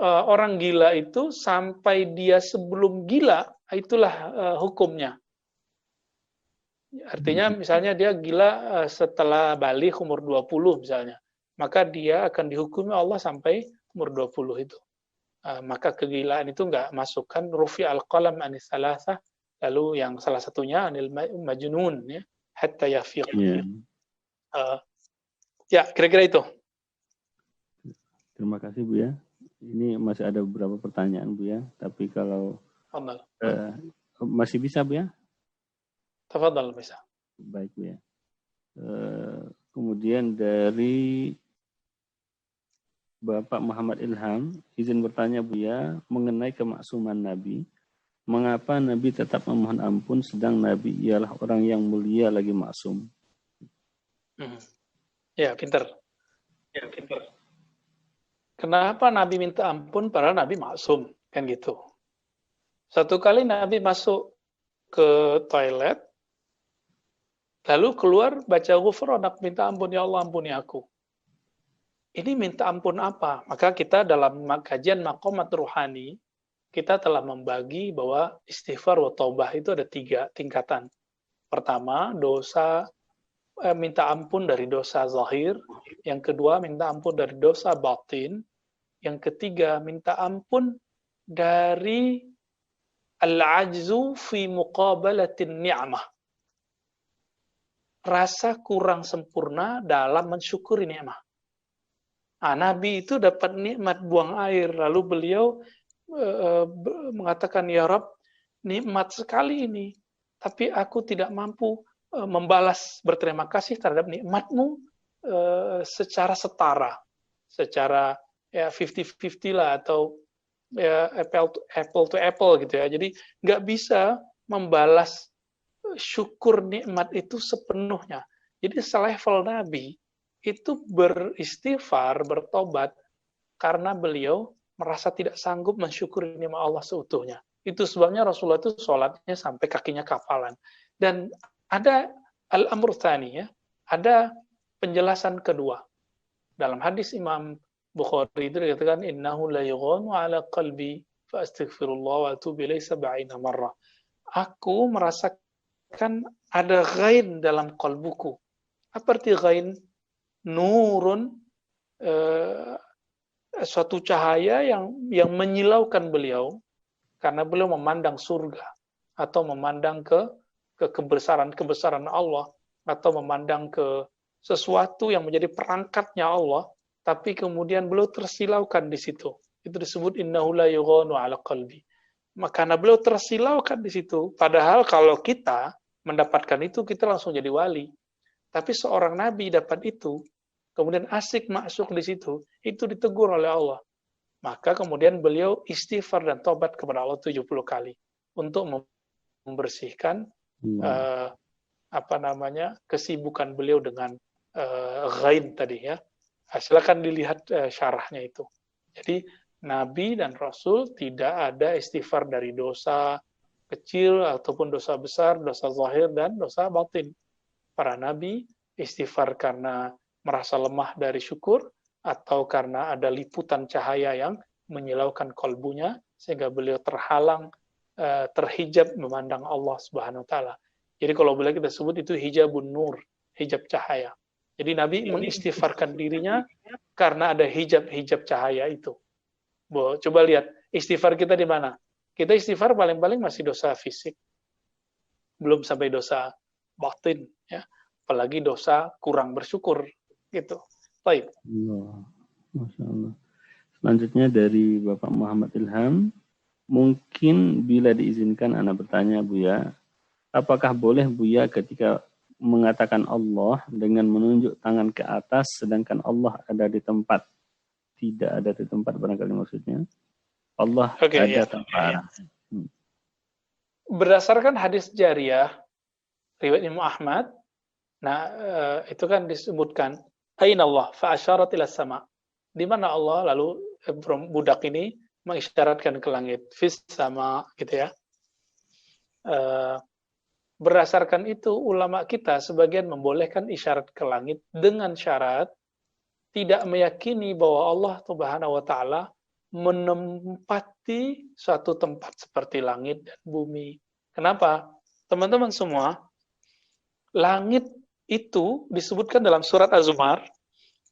C: Orang gila itu sampai dia sebelum gila, itulah hukumnya. Artinya misalnya dia gila setelah balik umur 20 misalnya. Maka dia akan dihukumi Allah sampai umur 20 itu. Maka kegilaan itu enggak masukkan rufi al-qalam anis salasah, lalu yang salah satunya anil majnun ya, hatta yafiq. Ya, kira-kira itu.
A: Terima kasih, Bu, ya. Ini masih ada beberapa pertanyaan, Bu, ya. Tapi kalau masih bisa, Bu, ya?
C: Tafadhal, bisa.
A: Baik, Bu, ya. Kemudian dari Bapak Muhammad Ilham, izin bertanya, Bu, ya, mengenai kemaksuman Nabi. Mengapa Nabi tetap memohon ampun sedang Nabi ialah orang yang mulia lagi maksum?
C: Ya, pintar. Kenapa Nabi minta ampun padahal Nabi maksum? Kan gitu. Satu kali Nabi masuk ke toilet, lalu keluar baca ghufranak, minta ampun, ya Allah ampuni aku. Ini minta ampun apa? Maka kita dalam kajian maqamat ruhani, kita telah membagi bahwa istighfar wa taubah itu ada 3 tingkatan. Pertama, minta ampun dari dosa zahir. Yang kedua, minta ampun dari dosa batin. Yang ketiga, minta ampun dari al-ajzu fi muqabalatin ni'mah. Rasa kurang sempurna dalam mensyukuri nikmat. Nabi itu dapat nikmat buang air, lalu beliau mengatakan, ya Rabb, nikmat sekali ini, tapi aku tidak mampu membalas berterima kasih terhadap nikmatmu secara setara, secara ya 50-50 lah, atau ya apple to apple gitu ya. Jadi nggak bisa membalas syukur nikmat itu sepenuhnya. Jadi selevel Nabi itu beristighfar, bertobat karena beliau merasa tidak sanggup mensyukuri nikmat Allah seutuhnya. Itu sebabnya Rasulullah itu sholatnya sampai kakinya kapalan. Dan ada al-amr tsani ya, ada penjelasan kedua. Dalam hadis Imam Bukhari itu dikatakan innahu la yughanu ala qalbi fa astaghfirullah wa atubu ilaihi 70 marrah. Aku merasakan ada ghain dalam kalbuku. Apa arti ghain? Nurun, suatu cahaya yang menyilaukan beliau karena beliau memandang surga atau memandang ke kebesaran Allah atau memandang ke sesuatu yang menjadi perangkatnya Allah, tapi kemudian beliau tersilaukan di situ. Itu disebut innahu la yughanu ala qalbi. Maka karena beliau tersilaukan di situ, padahal kalau kita mendapatkan itu kita langsung jadi wali. Tapi seorang nabi dapat itu, kemudian asik masuk di situ, itu ditegur oleh Allah. Maka kemudian beliau istighfar dan tobat kepada Allah 70 kali untuk membersihkan kesibukan beliau dengan ghain tadi ya. Silakan dilihat syarahnya itu. Jadi Nabi dan Rasul tidak ada istighfar dari dosa kecil ataupun dosa besar, dosa zahir dan dosa batin. Para Nabi istighfar karena merasa lemah dari syukur atau karena ada liputan cahaya yang menyilaukan kalbunya sehingga beliau terhalang, terhijab memandang Allah Subhanahu wa taala. Jadi kalau boleh kita sebut itu hijabun nur, hijab cahaya. Jadi Nabi mengistighfarkan dirinya karena ada hijab cahaya itu. Coba lihat istighfar kita di mana? Kita istighfar paling-paling masih dosa fisik. Belum sampai dosa batin ya. Apalagi dosa kurang bersyukur gitu. Baik.
A: Masya Allah. Selanjutnya dari Bapak Muhammad Ilham, mungkin bila diizinkan anak bertanya Buya, apakah boleh Buya ketika mengatakan Allah dengan menunjuk tangan ke atas sedangkan Allah ada di tempat, tidak ada di tempat barangkali maksudnya, Allah ada tanpa arah.
C: Berdasarkan hadis jariyah riwayat Imam Ahmad, itu kan disebutkan aina Allah fa asyarat ila sama. Di mana Allah? Lalu budak ini mengisyaratkan ke langit, fis sama gitu ya. Berdasarkan itu ulama kita sebagian membolehkan isyarat ke langit dengan syarat tidak meyakini bahwa Allah Subhanahu wa taala menempati suatu tempat seperti langit dan bumi. Kenapa? Teman-teman semua, langit itu disebutkan dalam surat Az-Zumar,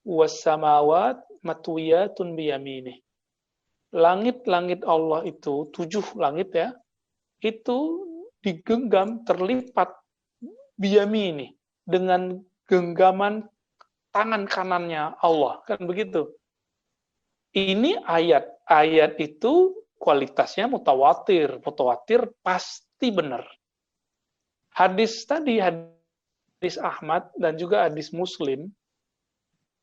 C: was-samawat matwiyatun biyaminih. Langit-langit Allah itu, 7 langit ya, itu digenggam, terlipat biyamini, dengan genggaman tangan kanannya Allah. Kan begitu. Ini ayat itu kualitasnya mutawatir. Mutawatir pasti benar. Hadis tadi, hadis Ahmad dan juga hadis Muslim,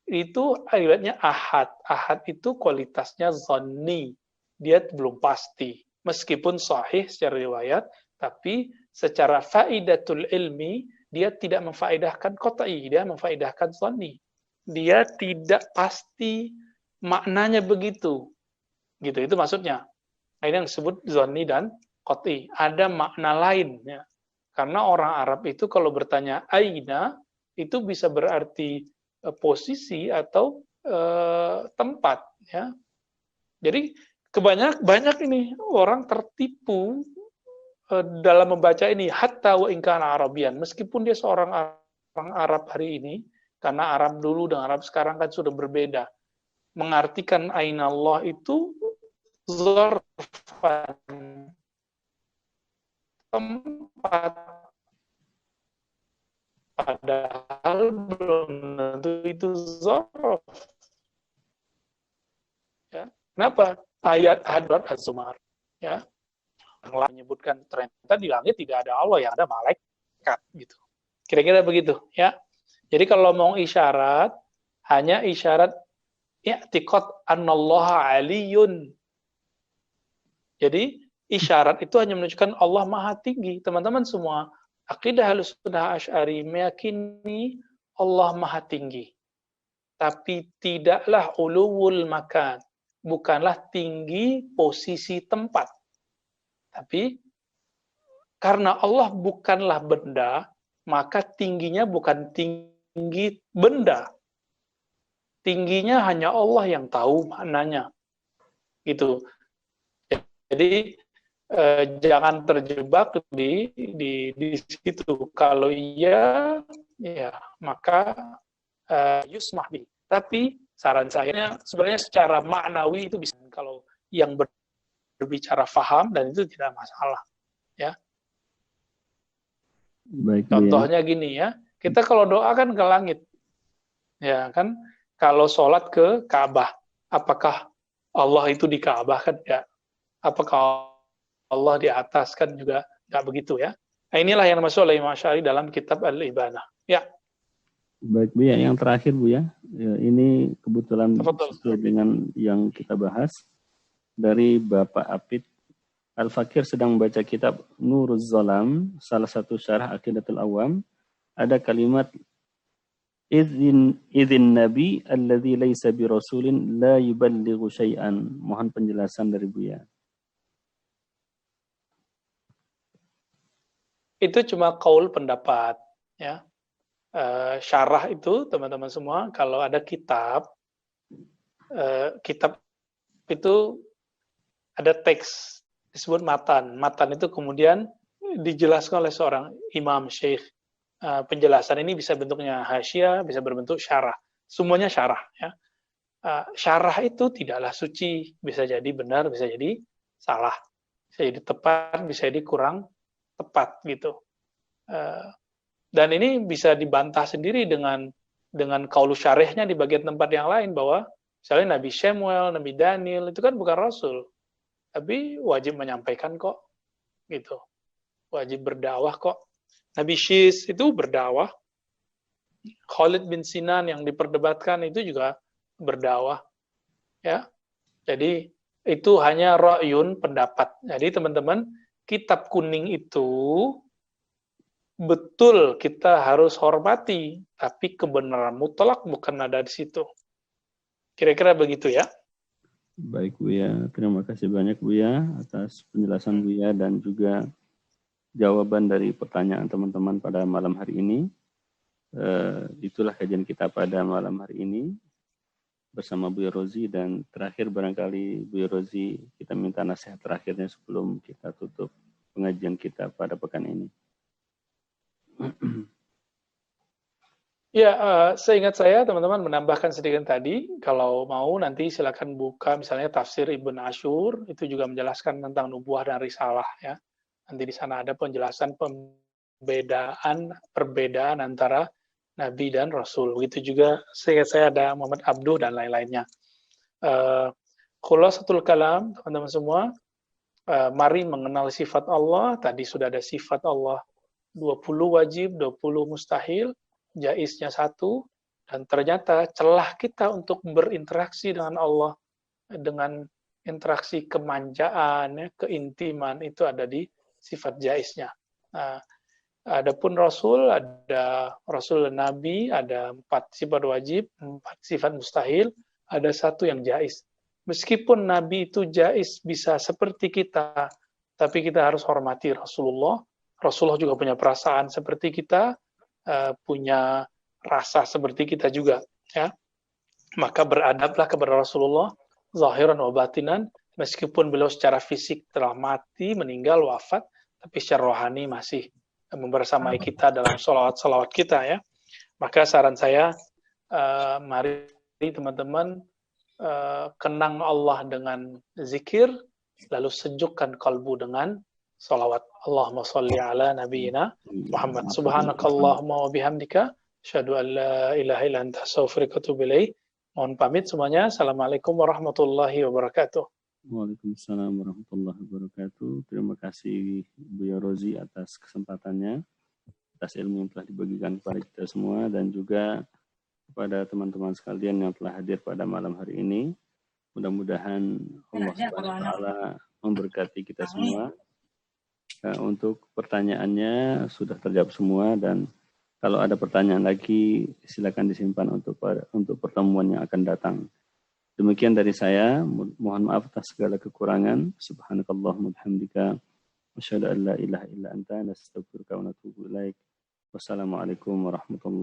C: itu ayatnya ahad. Ahad itu kualitasnya zanni. Dia belum pasti. Meskipun sahih secara riwayat, tapi secara faidatul ilmi, dia tidak memfaedahkan qat'i, dia memfaedahkan zanni. Dia tidak pasti maknanya begitu. Gitu, itu maksudnya. Ini yang disebut zanni dan qat'i. Ada makna lain. Ya. Karena orang Arab itu kalau bertanya aina, itu bisa berarti posisi atau tempat. Ya. Jadi banyak ini orang tertipu dalam membaca ini hatta wa in kana Arabian, meskipun dia seorang orang Arab hari ini, karena Arab dulu dan Arab sekarang kan sudah berbeda. Mengartikan aina Allah itu zarfan, tempat, padahal belum tentu itu zarf. Ya. Kenapa? Ayat hadrat Az-Zumar ya. Menyebutkan ternyata di langit tidak ada Allah, yang ada malaikat gitu. Kira-kira begitu ya. Jadi kalau mau isyarat, hanya isyarat i'tiqad annallaha aliyun. Jadi isyarat itu hanya menunjukkan Allah Maha Tinggi. Teman-teman semua, akidah Ahlussunnah Asy'ari meyakini Allah Maha Tinggi. Tapi tidaklah uluwul makan, bukanlah tinggi posisi tempat. Tapi karena Allah bukanlah benda, maka tingginya bukan tinggi tinggi benda. Tingginya hanya Allah yang tahu maknanya. Gitu. Jadi jangan terjebak di situ. Kalau iya, ya maka yusmah bi. Tapi saran saya sebenarnya secara maknawi itu bisa, kalau yang berbicara faham, dan itu tidak masalah. Ya.
A: Baik,
C: Contohnya gini ya, kita kalau doa kan ke langit, ya kan? Kalau sholat ke Ka'bah, apakah Allah itu di Ka'bah? Kan enggak. Apakah Allah di atas? Kan juga enggak begitu ya. Nah, inilah yang dimaksud oleh Imam Asy'ari dalam kitab Al-Ibanah. Ya.
A: Baik Bu ya, yang terakhir Bu ya, ini kebetulan
C: Tafadhol.
A: sesuai dengan yang kita bahas dari Bapak Apit. Al-Fakir sedang membaca kitab Nuruz Zalam, salah satu syarah Aqidatul Awam. Ada kalimat Idzin Nabi alladzi laisa bi rasulin la yuballighu syai'an. Mohon penjelasan dari Buya.
C: Itu cuma qaul pendapat ya. Syarah itu teman-teman semua, kalau ada kitab itu ada teks disebut matan. Matan itu kemudian dijelaskan oleh seorang imam syekh. Penjelasan ini bisa bentuknya hasyiah, bisa berbentuk syarah. Semuanya syarah ya. Syarah itu tidaklah suci, bisa jadi benar, bisa jadi salah. Bisa jadi tepat, bisa jadi kurang tepat gitu. Dan ini bisa dibantah sendiri dengan qaulu syarihnya di bagian tempat yang lain, bahwa misalnya Nabi Samuel, Nabi Daniel itu kan bukan rasul, tapi wajib menyampaikan kok, gitu. Wajib berdakwah kok. Nabi Syis itu berdakwah. Khalid bin Sinan yang diperdebatkan itu juga berdakwah. Ya. Jadi itu hanya ra'yun, pendapat. Jadi teman-teman, kitab kuning itu betul kita harus hormati, tapi kebenaran mutlak bukan ada di situ. Kira-kira begitu ya.
A: Baik Buya, terima kasih banyak Buya atas penjelasan Buya dan juga jawaban dari pertanyaan teman-teman pada malam hari ini. Itulah kajian kita pada malam hari ini bersama Buya Rozi, dan terakhir barangkali Buya Rozi kita minta nasihat terakhirnya sebelum kita tutup pengajian kita pada pekan ini.
C: Ya, seingat saya teman-teman menambahkan sedikit tadi, kalau mau nanti silakan buka misalnya tafsir Ibn Ashur, itu juga menjelaskan tentang nubuah dan risalah ya. Nanti di sana ada penjelasan perbedaan antara Nabi dan Rasul. Begitu juga seingat saya ada Muhammad Abduh dan lain-lainnya. Khulasatul kalam, teman-teman semua, mari mengenal sifat Allah. Tadi sudah ada sifat Allah 20 wajib, 20 mustahil, jaiznya 1, dan ternyata celah kita untuk berinteraksi dengan Allah, dengan interaksi kemanjaan, ya, keintiman, itu ada di sifat jaiznya. Nah, adapun Rasul, ada Rasul dan Nabi, ada 4 sifat wajib, 4 sifat mustahil, ada 1 yang jaiz. Meskipun Nabi itu jaiz, bisa seperti kita, tapi kita harus hormati Rasulullah. Rasulullah juga punya perasaan seperti kita, punya rasa seperti kita juga. Ya. Maka beradablah kepada Rasulullah, zahiran wa batinan, meskipun beliau secara fisik telah mati, meninggal, wafat, tapi secara rohani masih membersamai kita dalam salawat-salawat kita. Ya. Maka saran saya, mari teman-teman kenang Allah dengan zikir, lalu sejukkan kalbu dengan salawat. Allahumma salli ala nabiyyina Muhammad. Subhanakallahumma wa bihamdika, asyhadu an la ilaha illa anta, astaghfiruka wa atubu ilaik. Mohon pamit semuanya. Assalamualaikum warahmatullahi wabarakatuh.
A: Waalaikumsalam warahmatullahi wabarakatuh. Terima kasih Buya Rozi atas kesempatannya, atas ilmu yang telah dibagikan kepada kita semua, dan juga kepada teman-teman sekalian yang telah hadir pada malam hari ini. Mudah-mudahan Allah SWT memberkati kita semua. Untuk pertanyaannya sudah terjawab semua, dan kalau ada pertanyaan lagi silakan disimpan untuk pertemuan yang akan datang. Demikian dari saya, mohon maaf atas segala kekurangan. Subhanakallahumma bihamdika, asyhadu an la ilaha illa anta, nastaghfiruka wa natubu ilaik. Wassalamualaikum warahmatullahi wabarakatuh.